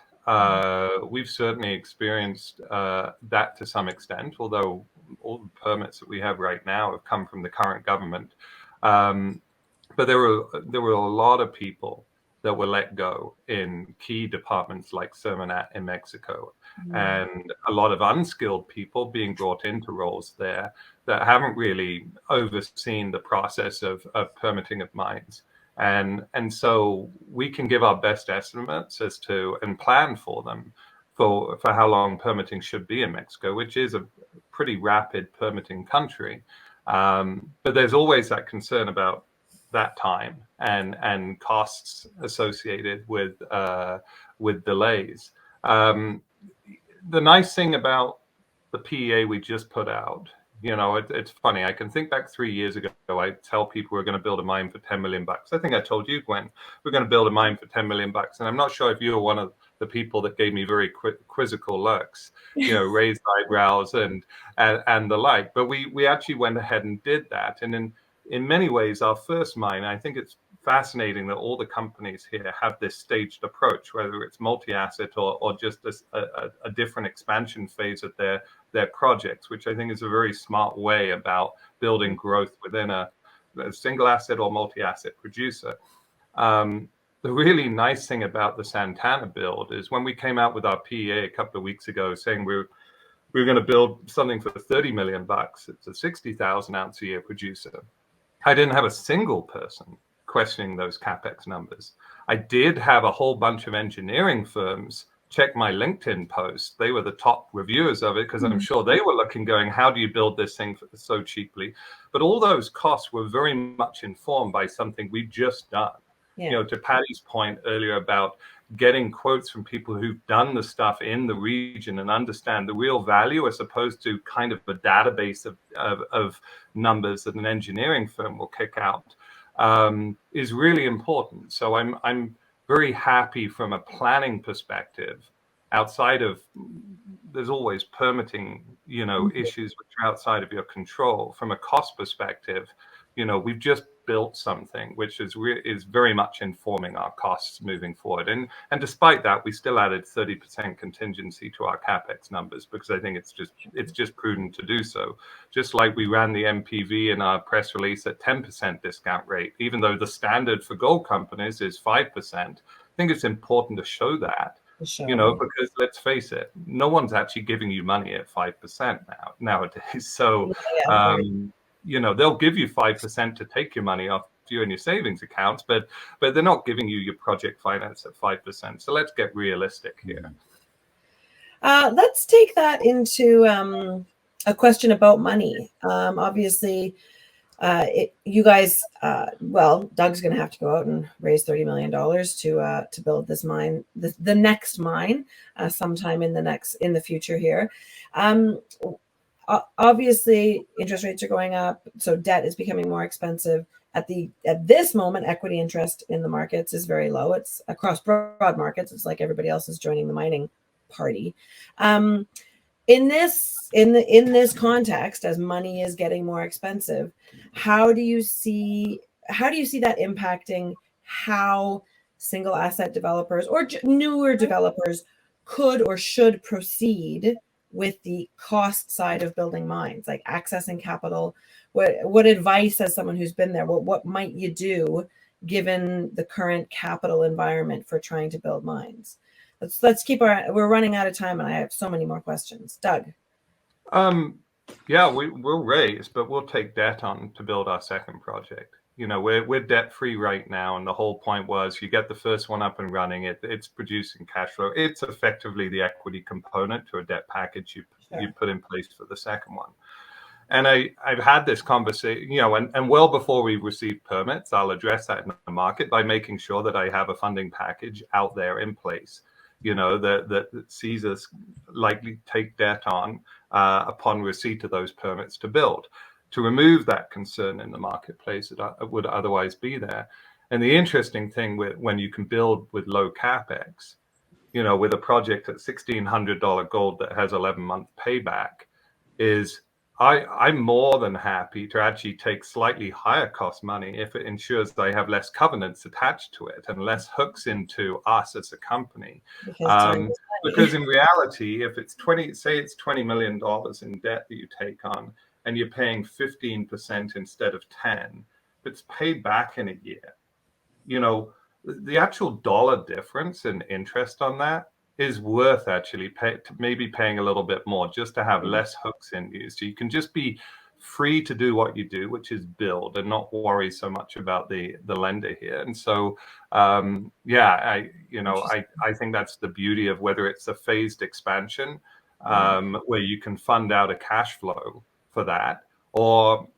We've certainly experienced that to some extent, although all the permits that we have right now have come from the current government. But there were a lot of people that were let go in key departments like Sermonat in Mexico, and a lot of unskilled people being brought into roles there that haven't really overseen the process of permitting of mines. And so we can give our best estimates as to, and plan for them, for how long permitting should be in Mexico, which is a pretty rapid permitting country. But there's always that concern about that time and costs associated with delays. The nice thing about the PEA we just put out, it's funny. I can think back 3 years ago. I tell people we're going to build a mine for $10 million. I think I told you, Gwen, we're going to build a mine for $10 million. And I'm not sure if you were one of the people that gave me very quizzical looks, raised eyebrows and the like. But we actually went ahead and did that. And in many ways, our first mine, I think it's fascinating that all the companies here have this staged approach, whether it's multi-asset or just a different expansion phase of their projects, which I think is a very smart way about building growth within a single asset or multi-asset producer. The really nice thing about the Santana build is when we came out with our PEA a couple of weeks ago saying we were going to build something for $30 million. It's a 60,000 ounce a year producer. I didn't have a single person questioning those CapEx numbers. I did have a whole bunch of engineering firms check my LinkedIn post. They were the top reviewers of it because I'm sure they were looking going, how do you build this thing so cheaply? But all those costs were very much informed by something we've just done. You know, to Patty's point earlier about getting quotes from people who've done the stuff in the region and understand the real value as opposed to kind of a database of numbers that an engineering firm will kick out is really important. So I'm very happy from a planning perspective. Outside of, there's always permitting, you know, issues which are outside of your control. From a cost perspective, you know, we've just built something which is very much informing our costs moving forward. And despite that, we still added 30% contingency to our CapEx numbers because I think it's just prudent to do so. Just like we ran the MPV in our press release at 10% discount rate, even though the standard for gold companies is 5%. I think it's important to show that. You know, because let's face it, no one's actually giving you money at 5% nowadays. So, you know, they'll give you 5% to take your money off you in your savings accounts, but they're not giving you your project finance at 5%. So let's get realistic here. Let's take that into a question about money. Obviously, you guys, well, Doug's going to have to go out and raise $30 million to build this mine, the next mine, sometime in the future here. Obviously, interest rates are going up, so debt is becoming more expensive. At this moment, equity interest in the markets is very low. It's across broad markets. It's like everybody else is joining the mining party. In this context, as money is getting more expensive, how do you see that impacting how single asset developers or newer developers could or should proceed with the cost side of building mines, like accessing capital? What advice, as someone who's been there, what might you do given the current capital environment for trying to build mines? Let's keep we're running out of time and I have so many more questions. Doug. Yeah, we'll raise, but we'll take debt on to build our second project. You know, we're debt free right now, and the whole point was you get the first one up and running, it's producing cash flow. It's effectively the equity component to a debt package you put in place for the second one. And I've had this conversation, you know, and well before we receive permits, I'll address that in the market by making sure that I have a funding package out there in place, you know, that sees us likely take debt on upon receipt of those permits to build, to remove that concern in the marketplace that would otherwise be there. And the interesting thing when you can build with low capex, you know, with a project at $1,600 gold that has 11-month payback, is I'm more than happy to actually take slightly higher cost money if it ensures that I have less covenants attached to it and less hooks into us as a company. Because in reality, if it's $20 million in debt that you take on, and you're paying 15% instead of 10%, but it's paid back in a year. You know, the actual dollar difference in interest on that is worth actually maybe paying a little bit more just to have less hooks in you. So you can just be free to do what you do, which is build, and not worry so much about the lender here. And so, I think that's the beauty of whether it's a phased expansion where you can fund out a cash flow for that, or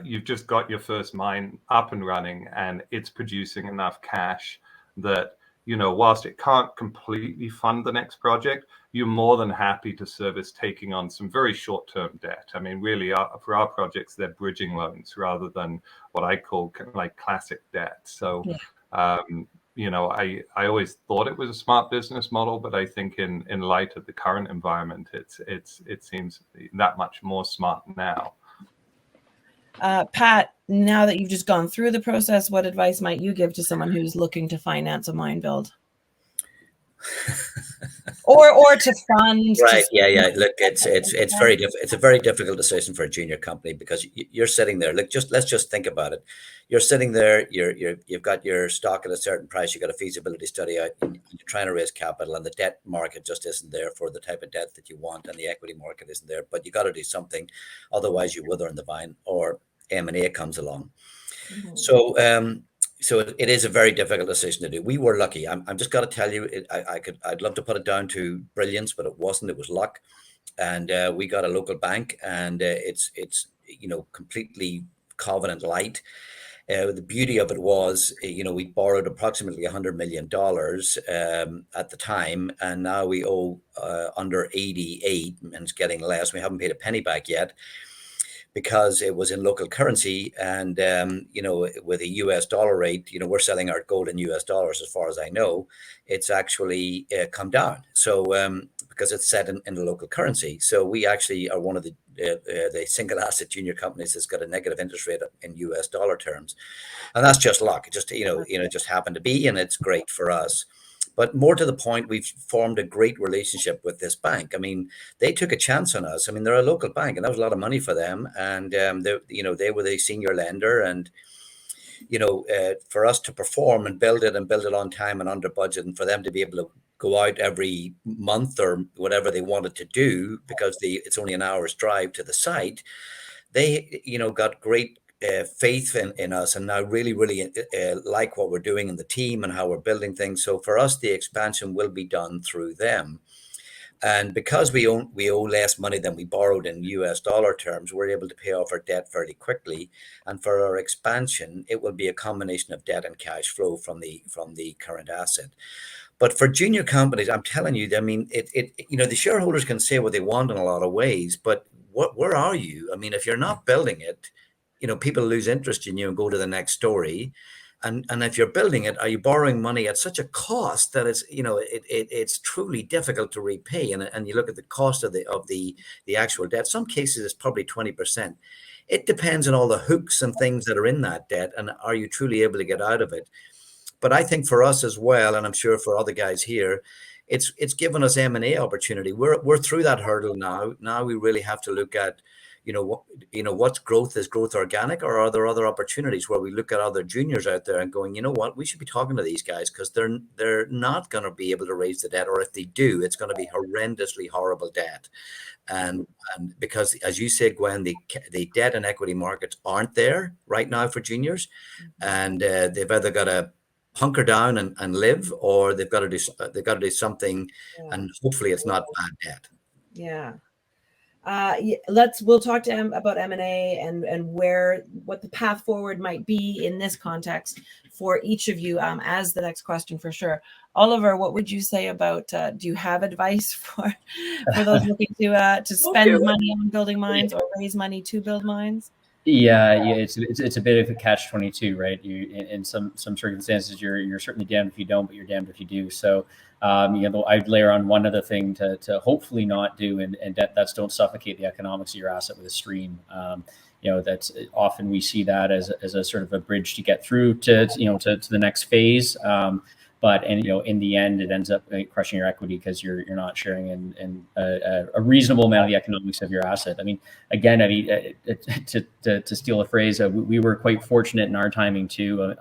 you've just got your first mine up and running and it's producing enough cash that, you know, whilst it can't completely fund the next project, you're more than happy to service taking on some very short-term debt. I mean, really, for our projects, they're bridging loans rather than what I call like classic debt. So, you know, I always thought it was a smart business model, but I think in light of the current environment, it seems that much more smart now. Pat, now that you've just gone through the process, what advice might you give to someone who's looking to finance a mine build? or to fund? Right. Yeah. Look, it's a very difficult decision for a junior company, because you're sitting there. Look, let's just think about it. You're sitting there. You've got your stock at a certain price. You got a feasibility study out. You're trying to raise capital, and the debt market just isn't there for the type of debt that you want, and the equity market isn't there. But you got to do something, otherwise you wither on the vine, or M&A comes along. Mm-hmm. So it is a very difficult decision to do. We were lucky. I'm just got to tell you, I'd love to put it down to brilliance, but it wasn't. It was luck, and we got a local bank, and it's completely covenant light. The beauty of it was, we borrowed approximately $100 million at the time, and now we owe under 88, and it's getting less. We haven't paid a penny back yet, because it was in local currency, and with a US dollar rate, we're selling our gold in US dollars. As far as I know, it's actually come down. So because it's set in the local currency, so we actually are one of the single asset junior companies that's got a negative interest rate in US dollar terms, and that's just luck. It just just happened to be, and it's great for us. But more to the point, we've formed a great relationship with this bank. I mean, they took a chance on us. I mean, they're a local bank, and that was a lot of money for them. And they were the senior lender, and for us to perform and build it on time and under budget, and for them to be able to go out every month or whatever they wanted to do, because it's only an hour's drive to the site, they got great faith in us, and now really like what we're doing in the team and how we're building things. So for us, the expansion will be done through them, and because we owe less money than we borrowed in US dollar terms, we're able to pay off our debt fairly quickly. And for our expansion, it will be a combination of debt and cash flow from the current asset. But for junior companies, I'm telling you, I mean, the shareholders can say what they want in a lot of ways, but where are you? I mean, if you're not building it, people lose interest in you and go to the next story. And if you're building it, are you borrowing money at such a cost that it's truly difficult to repay? And you look at the cost of the actual debt. Some cases it's probably 20%. It depends on all the hooks and things that are in that debt, and are you truly able to get out of it? But I think for us as well, and I'm sure for other guys here, it's given us M&A opportunity. We're through that hurdle now. Now we really have to look at what's growth. Is growth organic, or are there other opportunities where we look at other juniors out there and going, you know what, we should be talking to these guys, because they're not going to be able to raise the debt, or if they do, it's going to be horrendously horrible debt. And because, as you said, Gwen, the debt and equity markets aren't there right now for juniors, and they've either got to hunker down and live, or they've got to do something, and hopefully it's not bad debt. Yeah. We'll talk to him about M&A and what the path forward might be in this context for each of you as the next question for sure. Oliver, what would you say about, do you have advice for those looking to spend money on building mines or raise money to build mines? Yeah, it's a bit of a catch-22, right? You in some circumstances you're certainly damned if you don't, but you're damned if you do. So I'd layer on one other thing to hopefully not do, and that's don't suffocate the economics of your asset with a stream. That's often we see that as a sort of a bridge to get through to the next phase. But in the end, it ends up crushing your equity, because you're not sharing in a reasonable amount of the economics of your asset. I mean, again, to steal a phrase, we were quite fortunate in our timing too.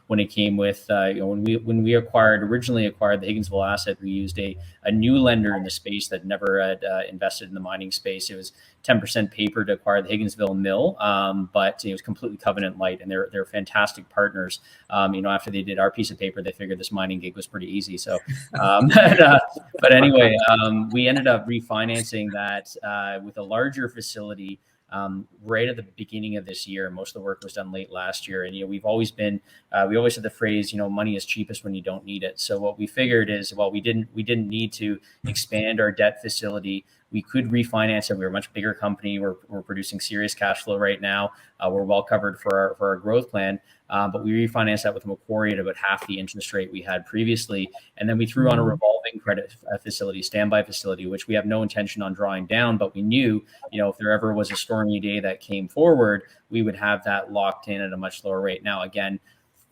When it came with when we originally acquired the Higginsville asset, we used a new lender in the space that never had invested in the mining space. It was 10% paper to acquire the Higginsville mill, but it was completely covenant light, and they're fantastic partners. After they did our piece of paper, they figured this mining gig was pretty easy. So, but anyway, we ended up refinancing that with a larger facility. Right at the beginning of this year. Most of the work was done late last year, and we always had the phrase, money is cheapest when you don't need it. So what we figured is, well, we didn't need to expand our debt facility. we could refinance it. We're a much bigger company. We're producing serious cash flow right now. We're well covered for our growth plan. But we refinanced that with Macquarie at about half the interest rate we had previously. And then we threw on a revolving credit facility, standby facility, which we have no intention on drawing down. But we knew, if there ever was a stormy day that came forward, we would have that locked in at a much lower rate. Now, again,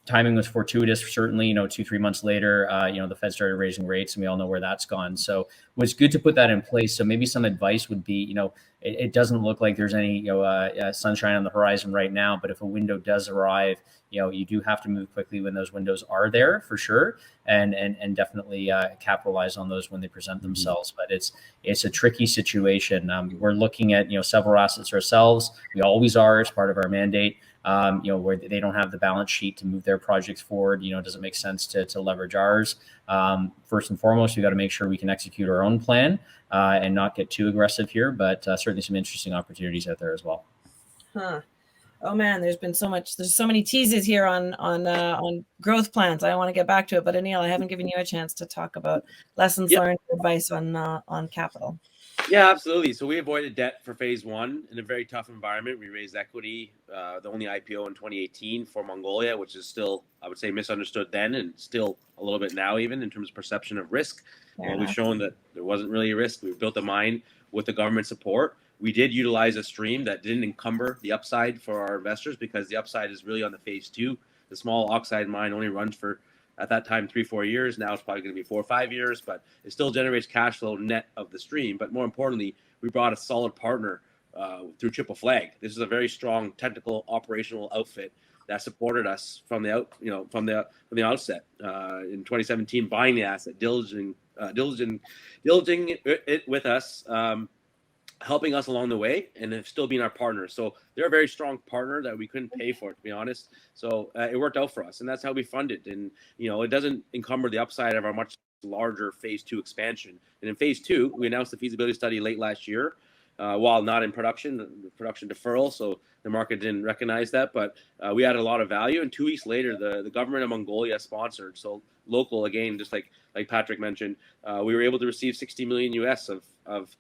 timing was fortuitous, certainly, 2-3 months later, the Fed started raising rates and we all know where that's gone. So it was good to put that in place. So maybe some advice would be, it doesn't look like there's any, sunshine on the horizon right now, but if a window does arrive, you do have to move quickly when those windows are there for sure. And definitely capitalize on those when they present themselves. But it's a tricky situation. We're looking at, several assets ourselves. We always are as part of our mandate. Where they don't have the balance sheet to move their projects forward, does it make sense to leverage ours? First and foremost, we got to make sure we can execute our own plan and not get too aggressive here, but certainly some interesting opportunities out there as well. Oh man, there's so many teases here on growth plans. I want to get back to it, but Anil, I haven't given you a chance to talk about lessons learned, advice on capital. Yeah, absolutely. So we avoided debt for phase one in a very tough environment. We raised equity, the only IPO in 2018 for Mongolia, which is still, I would say, misunderstood then and still a little bit now, even in terms of perception of risk. We've shown that there wasn't really a risk. We built a mine with the government support. We did utilize a stream that didn't encumber the upside for our investors because the upside is really on the phase two. The small oxide mine only runs for, at that time, 3-4 years. Now it's probably going to be 4 or 5 years, but it still generates cash flow net of the stream. But more importantly, we brought a solid partner through Triple Flag. This is a very strong technical operational outfit that supported us from the outset in 2017, buying the asset, diligencing it with us, helping us along the way, and have still been our partner. So they're a very strong partner that we couldn't pay for, to be honest. So it worked out for us, and that's how we fund it. And it doesn't encumber the upside of our much larger phase two expansion. And in phase two, we announced the feasibility study late last year, while not in production, the production deferral. So the market didn't recognize that, but we added a lot of value. And 2 weeks later, the government of Mongolia sponsored, so local again, just like Patrick mentioned, we were able to receive $60 million US of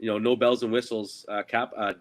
no bells and whistles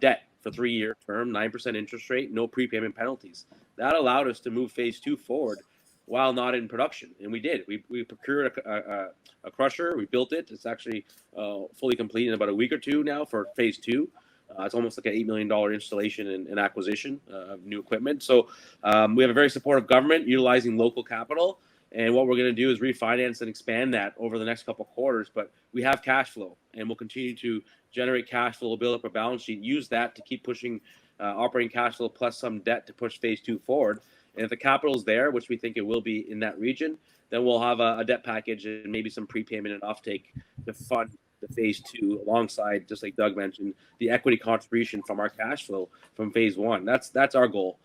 debt for 3-year term, 9% interest rate, no prepayment penalties. That allowed us to move phase two forward while not in production, and we did. We procured a crusher, we built it. It's actually fully complete in about a week or two now for phase two. It's almost like an $8 million installation and acquisition of new equipment. So we have a very supportive government utilizing local capital. And what we're going to do is refinance and expand that over the next couple of quarters. But we have cash flow, and we'll continue to generate cash flow, build up a balance sheet, use that to keep pushing operating cash flow plus some debt to push phase two forward. And if the capital is there, which we think it will be in that region, then we'll have a debt package and maybe some prepayment and offtake to fund the phase two alongside, just like Doug mentioned, the equity contribution from our cash flow from phase one. That's our goal.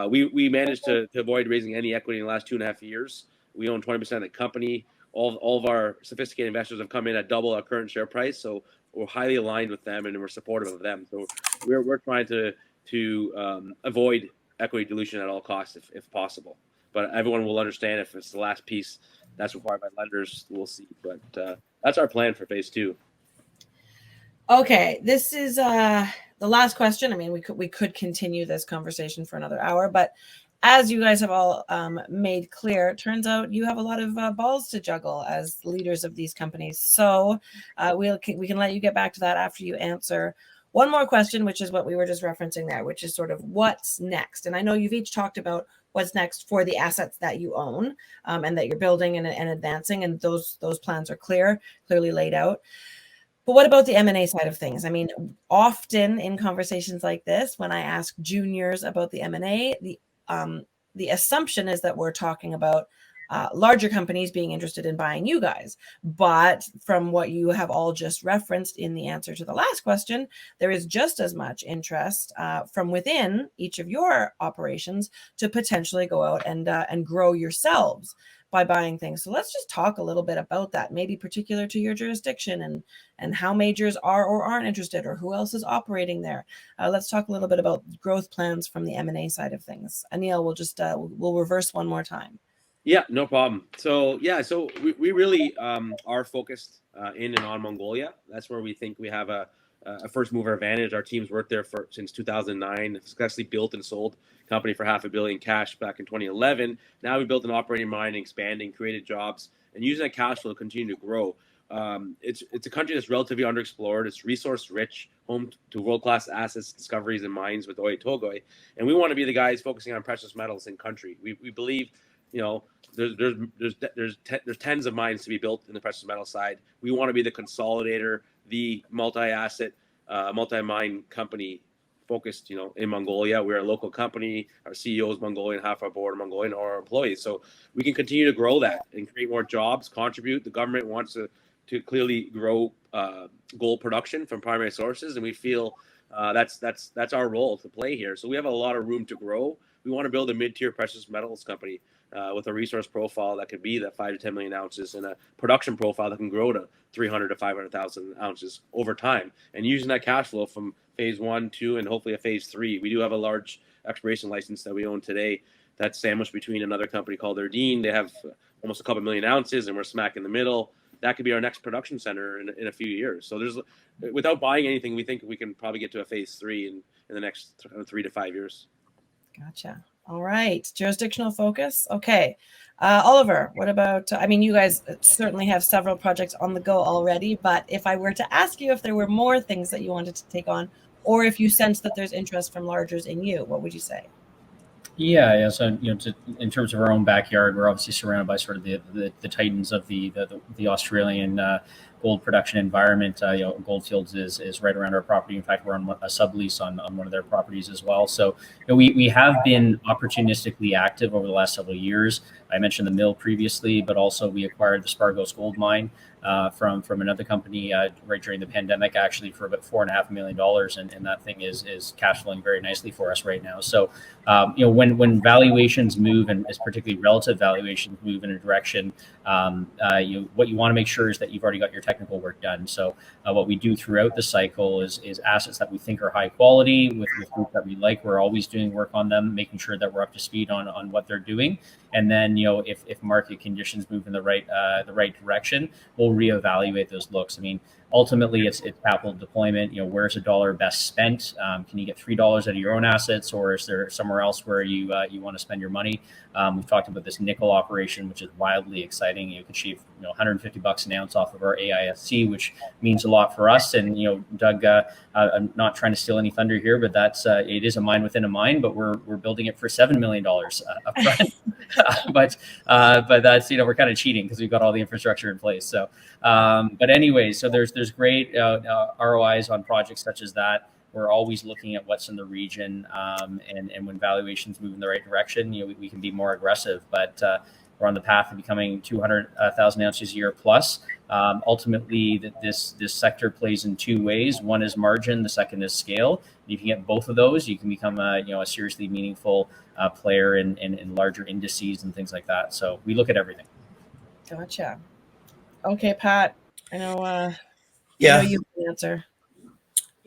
We managed to avoid raising any equity in the last 2.5 years. We own 20% of the company. All of our sophisticated investors have come in at double our current share price. So we're highly aligned with them and we're supportive of them. So we're trying to avoid equity dilution at all costs if possible. But everyone will understand if it's the last piece that's required by lenders, we'll see. But that's our plan for phase two. Okay, this is the last question. I mean, we could continue this conversation for another hour, but as you guys have all made clear, it turns out you have a lot of balls to juggle as leaders of these companies. So we can let you get back to that after you answer one more question, which is what we were just referencing there, which is sort of what's next. And I know you've each talked about what's next for the assets that you own and that you're building and advancing, and those plans are clearly laid out. But what about the M&A side of things? I mean, often in conversations like this, when I ask juniors about the M&A, the assumption is that we're talking about larger companies being interested in buying you guys. But from what you have all just referenced in the answer to the last question, there is just as much interest from within each of your operations to potentially go out and grow yourselves by buying things. So let's just talk a little bit about that, maybe particular to your jurisdiction and how majors are or aren't interested, or who else is operating there. Let's talk a little bit about growth plans from the M&A side of things. Anil, we'll reverse one more time. Yeah, no problem. So we really are focused in and on Mongolia. That's where we think we have a first mover advantage. Our team's worked there since 2009. Successfully built and sold company for $500 million cash back in 2011. Now we built an operating mine, expanding, created jobs, and using that cash flow to continue to grow. It's a country that's relatively underexplored. It's resource rich, home to world class assets, discoveries, and mines with Oyu Tolgoi. And we want to be the guys focusing on precious metals in country. We believe, you know, there's tens of mines to be built in the precious metal side. We want to be the consolidator, the multi-asset, multi-mine company focused, in Mongolia. We're a local company. Our CEO is Mongolian, half our board are Mongolian, or our employees. So we can continue to grow that and create more jobs, contribute. The government wants to clearly grow gold production from primary sources, and we feel that's our role to play here. So we have a lot of room to grow. We want to build a mid-tier precious metals company with a resource profile that could be that 5 to 10 million ounces and a production profile that can grow to 300 to 500,000 ounces over time. And using that cash flow from phase 1, 2, and hopefully a phase 3. We do have a large exploration license that we own today that's sandwiched between another company called Erdene. They have almost a couple million ounces, and we're smack in the middle. That could be our next production center in a few years. So without buying anything, we think we can probably get to a phase 3 in the next 3 to 5 years. Gotcha. All right. Jurisdictional focus. Okay. Oliver, what about, you guys certainly have several projects on the go already, but if I were to ask you if there were more things that you wanted to take on, or if you sense that there's interest from largers in you, what would you say? Yeah. So in terms of our own backyard, we're obviously surrounded by sort of the titans of the Australian gold production environment. Goldfields is right around our property. In fact, we're on a sublease on one of their properties as well. So we have been opportunistically active over the last several years. I mentioned the mill previously, but also we acquired the Spargos gold mine from another company right during the pandemic, actually, for about $4.5 million, and that thing is cash flowing very nicely for us right now. So when valuations move, and particularly relative valuations move in a direction, what you want to make sure is that you've already got your technical work done. So what we do throughout the cycle is assets that we think are high quality with groups that we like. We're always doing work on them, making sure that we're up to speed on what they're doing. And then, if market conditions move in the right direction, we'll reevaluate those looks. Ultimately, it's capital deployment. Where's a dollar best spent? Can you get $3 out of your own assets, or is there somewhere else where you want to spend your money? We've talked about this nickel operation, which is wildly exciting. You could achieve $150 an ounce off of our AISC, which means a lot for us. And Doug, I'm not trying to steal any thunder here, but it is a mine within a mine. But we're building it for $7 million upfront. but that's we're kind of cheating because we've got all the infrastructure in place. So, but anyway, so there's great ROIs on projects such as that. We're always looking at what's in the region, and when valuations move in the right direction, we can be more aggressive. But we're on the path of becoming 200,000 ounces a year plus. Ultimately, this sector plays in two ways. One is margin, the second is scale. If you get both of those, you can become a seriously meaningful player in larger indices and things like that. So we look at everything. Gotcha. Okay, Pat. I know. I know you can answer.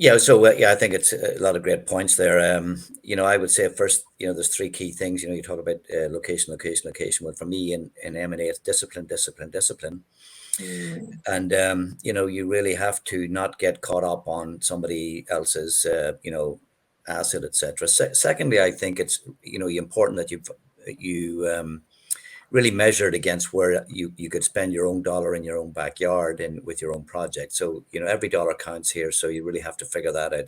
Yeah, so I think it's a lot of great points there. I would say first, there's three key things. You talk about location. Well, for me in M&A, it's discipline. And you really have to not get caught up on somebody else's asset, etc. Secondly, I think it's important that you really measured against where you could spend your own dollar in your own backyard and with your own project. So, every dollar counts here. So you really have to figure that out.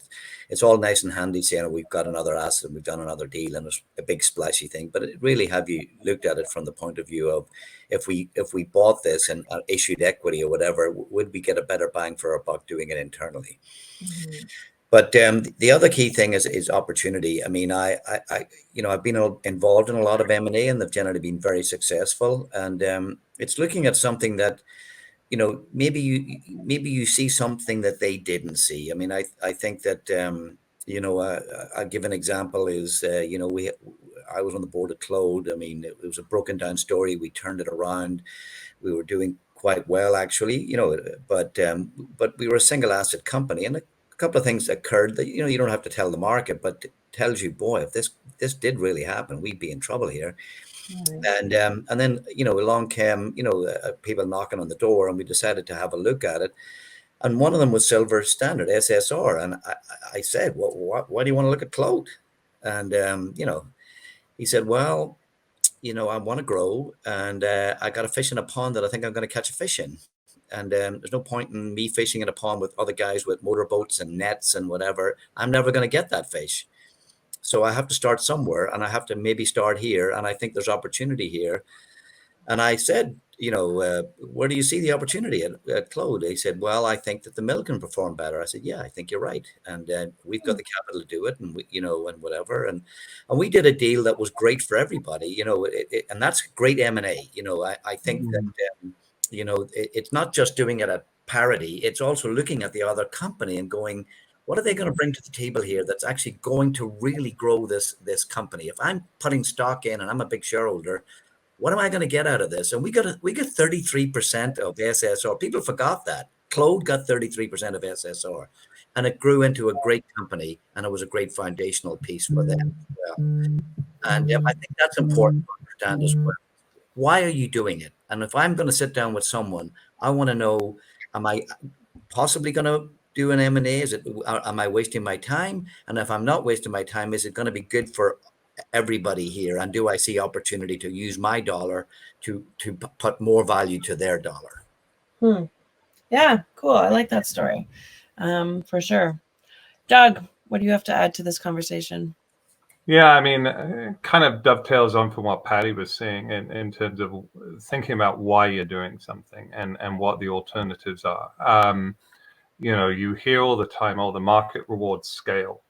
It's all nice and handy saying we've got another asset and we've done another deal and it's a big splashy thing. But really, have you looked at it from the point of view of if we bought this and issued equity or whatever, would we get a better bang for our buck doing it internally? Mm-hmm. But the other key thing is opportunity. I've been involved in a lot of M&A and they've generally been very successful. And it's looking at something that, maybe you see something that they didn't see. I think that, I'll give an example is, I was on the board of Claude. It was a broken down story. We turned it around. We were doing quite well, actually, but we were a single asset company. And couple of things occurred that you don't have to tell the market, but it tells you, boy, if this did really happen, we'd be in trouble here. And then, along came, people knocking on the door, and we decided to have a look at it. And one of them was Silver Standard, SSR. And I said, well, why do you want to look at Claude? And, he said, well, I want to grow, and I got a fish in a pond that I think I'm going to catch a fish in. And there's no point in me fishing in a pond with other guys with motorboats and nets and whatever. I'm never going to get that fish. So I have to start somewhere, and I have to maybe start here. And I think there's opportunity here. And I said, where do you see the opportunity at Claude? He said, well, I think that the mill can perform better. I said, yeah, I think you're right. And we've got the capital to do it, and and whatever. And we did a deal that was great for everybody, and that's great M&A. I think that, it's not just doing it at parity. It's also looking at the other company and going, what are they going to bring to the table here that's actually going to really grow this company? If I'm putting stock in and I'm a big shareholder, what am I going to get out of this? And we got 33% of SSR. People forgot that. Claude got 33% of SSR, and it grew into a great company, and it was a great foundational piece for them as well. And I think that's important to understand as well. Why are you doing it? And if I'm going to sit down with someone, I want to know, am I possibly going to do an M&A? Am I wasting my time? And if I'm not wasting my time, is it going to be good for everybody here? And do I see opportunity to use my dollar to put more value to their dollar? Yeah, cool. I like that story, for sure. Doug, what do you have to add to this conversation? Yeah, I mean, it kind of dovetails on from what Patty was saying in terms of thinking about why you're doing something and what the alternatives are. You hear all the time, the market rewards scale.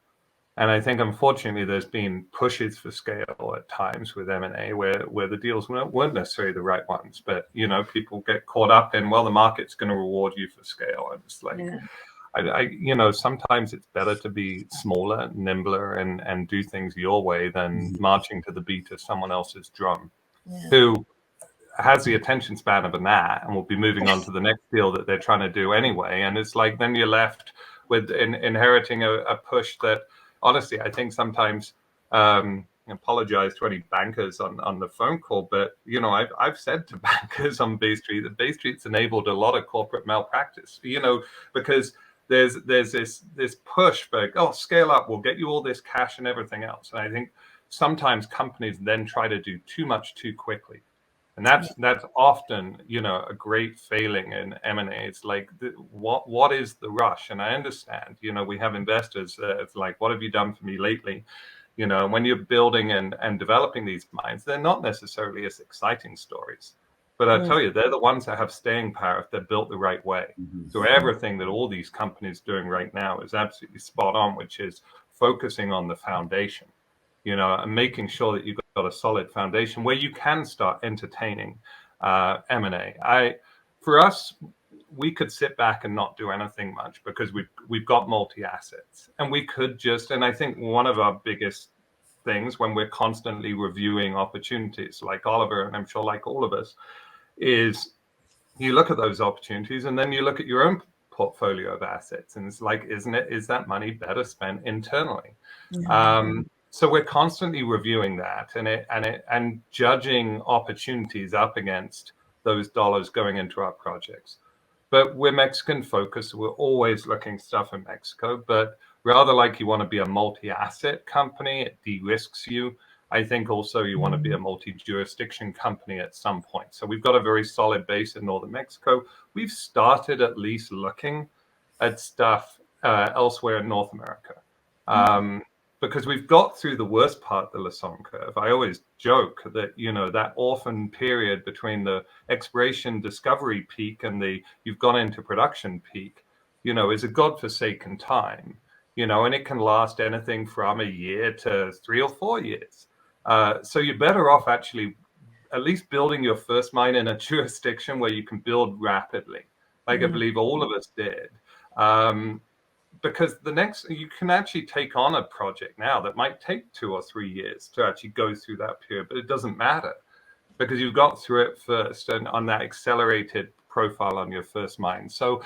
And I think, unfortunately, there's been pushes for scale at times with M&A where the deals weren't necessarily the right ones. But, people get caught up in, well, the market's going to reward you for scale. And it's like, sometimes it's better to be smaller, nimbler, and do things your way than marching to the beat of someone else's drum, who has the attention span of a gnat and will be moving on to the next deal that they're trying to do anyway. And it's like, then you're left with inheriting a push that, honestly, I think sometimes, apologize to any bankers on the phone call, but I've said to bankers on Bay Street that Bay Street's enabled a lot of corporate malpractice, because there's this push for, scale up, we'll get you all this cash and everything else. And I think sometimes companies then try to do too much too quickly. And that's often, a great failing in M&A. It's like, what is the rush? And I understand, we have investors it's like, what have you done for me lately? When you're building and developing these mines, they're not necessarily as exciting stories. But I tell you, they're the ones that have staying power if they're built the right way. So everything that all these companies doing right now is absolutely spot on, which is focusing on the foundation. And making sure that you've got a solid foundation where you can start entertaining M&A. For us, we could sit back and not do anything much because we've got multi-assets, and we could and I think one of our biggest things when we're constantly reviewing opportunities, like Oliver, and I'm sure like all of us, is you look at those opportunities and then you look at your own portfolio of assets, and it's like, is that money better spent internally? So we're constantly reviewing that and judging opportunities up against those dollars going into our projects. But we're Mexican focused. We're always looking stuff in Mexico, but rather like you want to be a multi-asset company, it de-risks you. I think also you want to be a multi-jurisdiction company at some point. So we've got a very solid base in northern Mexico. We've started at least looking at stuff elsewhere in North America. Because we've got through the worst part of the Lassonde curve. I always joke that, that orphan period between the exploration discovery peak and you've gone into production peak, is a godforsaken time, and it can last anything from a year to 3 or 4 years. So you're better off actually at least building your first mine in a jurisdiction where you can build rapidly, like I believe all of us did. Because you can actually take on a project now that might take 2 or 3 years to actually go through that period, but it doesn't matter because you've got through it first and on that accelerated profile on your first mine. So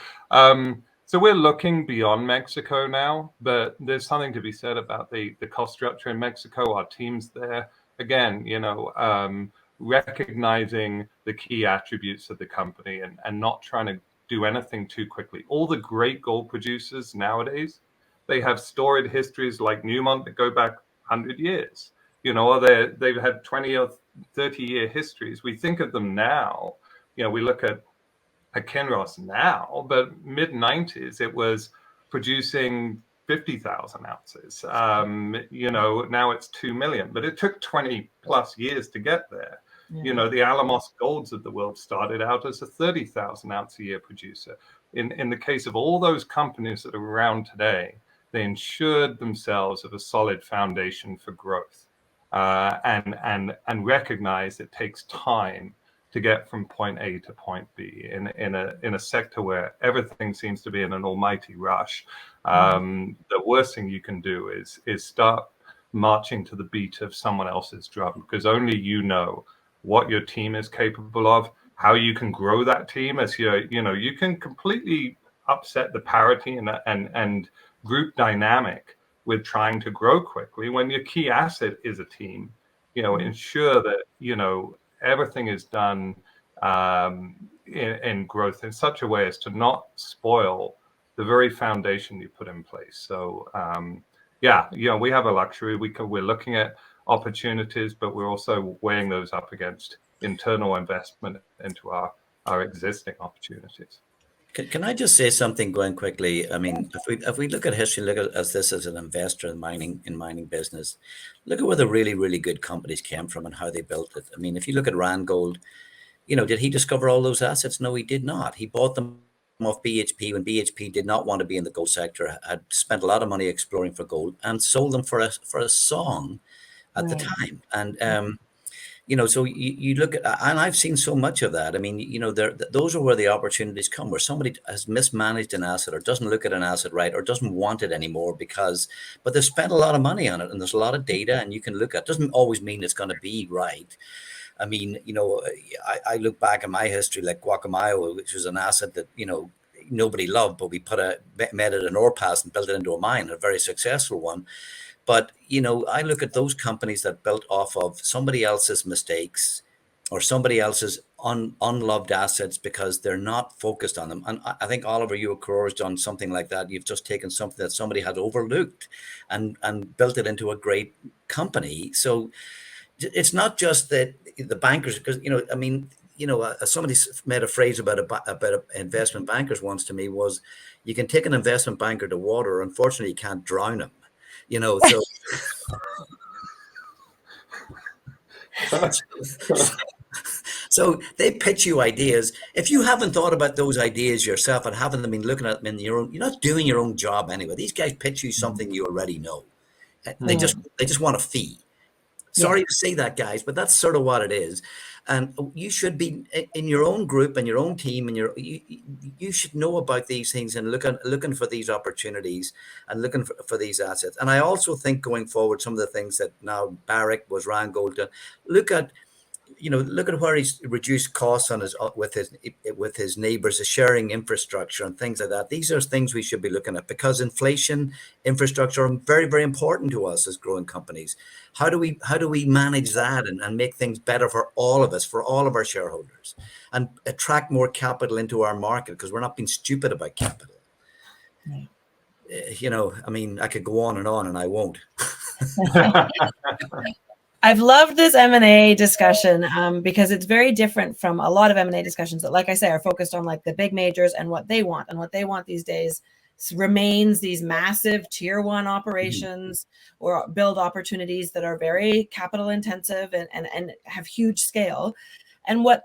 we're looking beyond Mexico now, but there's something to be said about the cost structure in Mexico, our teams there. Again, recognizing the key attributes of the company and not trying to do anything too quickly. All the great gold producers nowadays, they have storied histories like Newmont that go back 100 years, or they've had 20 or 30-year histories. We think of them now, we look at Kinross now, but mid-90s, it was producing 50,000 ounces. Now it's 2 million, but it took 20 plus years to get there. Yeah. The Alamos Golds of the world started out as a 30,000 ounce a year producer. In the case of all those companies that are around today, they ensured themselves of a solid foundation for growth, and recognize it takes time to get from point A to point B in a sector where everything seems to be in an almighty rush. The worst thing you can do is start marching to the beat of someone else's drum, because only you know what your team is capable of, how you can grow that team. As you can completely upset the parity and group dynamic with trying to grow quickly when your key asset is a team. Ensure that everything is done in growth in such a way as to not spoil the very foundation you put in place. So we have a luxury. We're looking at opportunities, but we're also weighing those up against internal investment into our existing opportunities. Can I just say something, Gwen, quickly? I mean, if we look at history, look at this as an investor in mining business, look at where the really, really good companies came from and how they built it. I mean, if you look at Randgold, did he discover all those assets? No, he did not. He bought them off BHP when BHP did not want to be in the gold sector, had spent a lot of money exploring for gold, and sold them for a song at the time. And so you look at, and I've seen so much of that. I mean, those are where the opportunities come, where somebody has mismanaged an asset or doesn't look at an asset right or doesn't want it anymore but they've spent a lot of money on it and there's a lot of data and you can look at. Doesn't always mean it's going to be right. I mean, I look back at my history, like Guacamayo, which was an asset that, nobody loved, but we made it an ore pass and built it into a mine, a very successful one. But, I look at those companies that built off of somebody else's mistakes or somebody else's unloved assets because they're not focused on them. And I think, Oliver, you at Karora has done something like that. You've just taken something that somebody had overlooked and built it into a great company. So it's not just that the bankers, because, somebody made a phrase about investment bankers once to me was, you can take an investment banker to water. Unfortunately, you can't drown him. So they pitch you ideas. If you haven't thought about those ideas yourself and haven't been looking at them in your own, you're not doing your own job anyway. These guys pitch you something you already know. They just want a fee. Sorry to say that, guys, but that's sort of what it is. And you should be in your own group and your own team, and you should know about these things and looking for these opportunities and looking for these assets. And I also think going forward, some of the things that now Barrick was Randgold, look at where he's reduced costs on with his neighbors, the sharing infrastructure and things like that. These are things we should be looking at because inflation, infrastructure are very, very important to us as growing companies. How do we manage that and make things better for all of us, for all of our shareholders, and attract more capital into our market because we're not being stupid about capital. I mean, I could go on and I won't. I've loved this M&A discussion because it's very different from a lot of M&A discussions that, like I say, are focused on like the big majors and what they want. And what they want these days remains these massive tier one operations or build opportunities that are very capital intensive and have huge scale. And what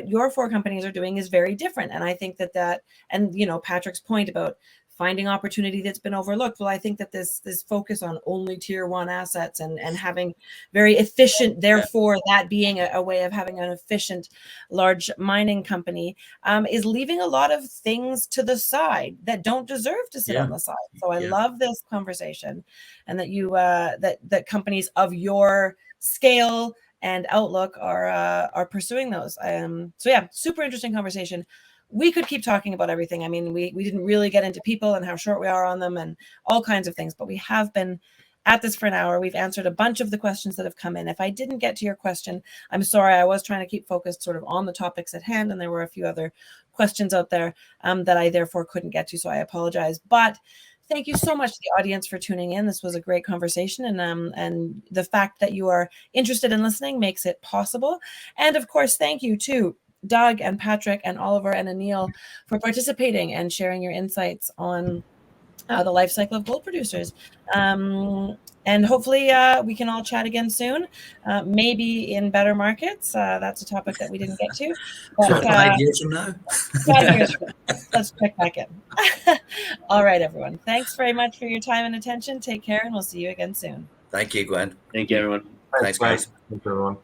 your four companies are doing is very different. And I think that and Patrick's point about finding opportunity that's been overlooked. Well, I think that this focus on only tier one assets and having very efficient, therefore that being a way of having an efficient large mining company is leaving a lot of things to the side that don't deserve to sit on the side. So I love this conversation and that you that companies of your scale and outlook are pursuing those. So yeah, super interesting conversation. We could keep talking about everything. I mean, we didn't really get into people and how short we are on them and all kinds of things, but we have been at this for an hour. We've answered a bunch of the questions that have come in. If I didn't get to your question, I'm sorry. I was trying to keep focused sort of on the topics at hand, and there were a few other questions out there that I therefore couldn't get to, so I apologize. But thank you so much to the audience for tuning in. This was a great conversation, and the fact that you are interested in listening makes it possible. And of course, thank you to Doug and Patrick and Oliver and Anil for participating and sharing your insights on the life cycle of gold producers. And hopefully we can all chat again soon, maybe in better markets. That's a topic that we didn't get to. But, 5 years from now? 5 years from now. Let's check back in. All right, everyone. Thanks very much for your time and attention. Take care, and we'll see you again soon. Thank you, Gwen. Thank you, everyone. Thanks, guys. Thanks, everyone.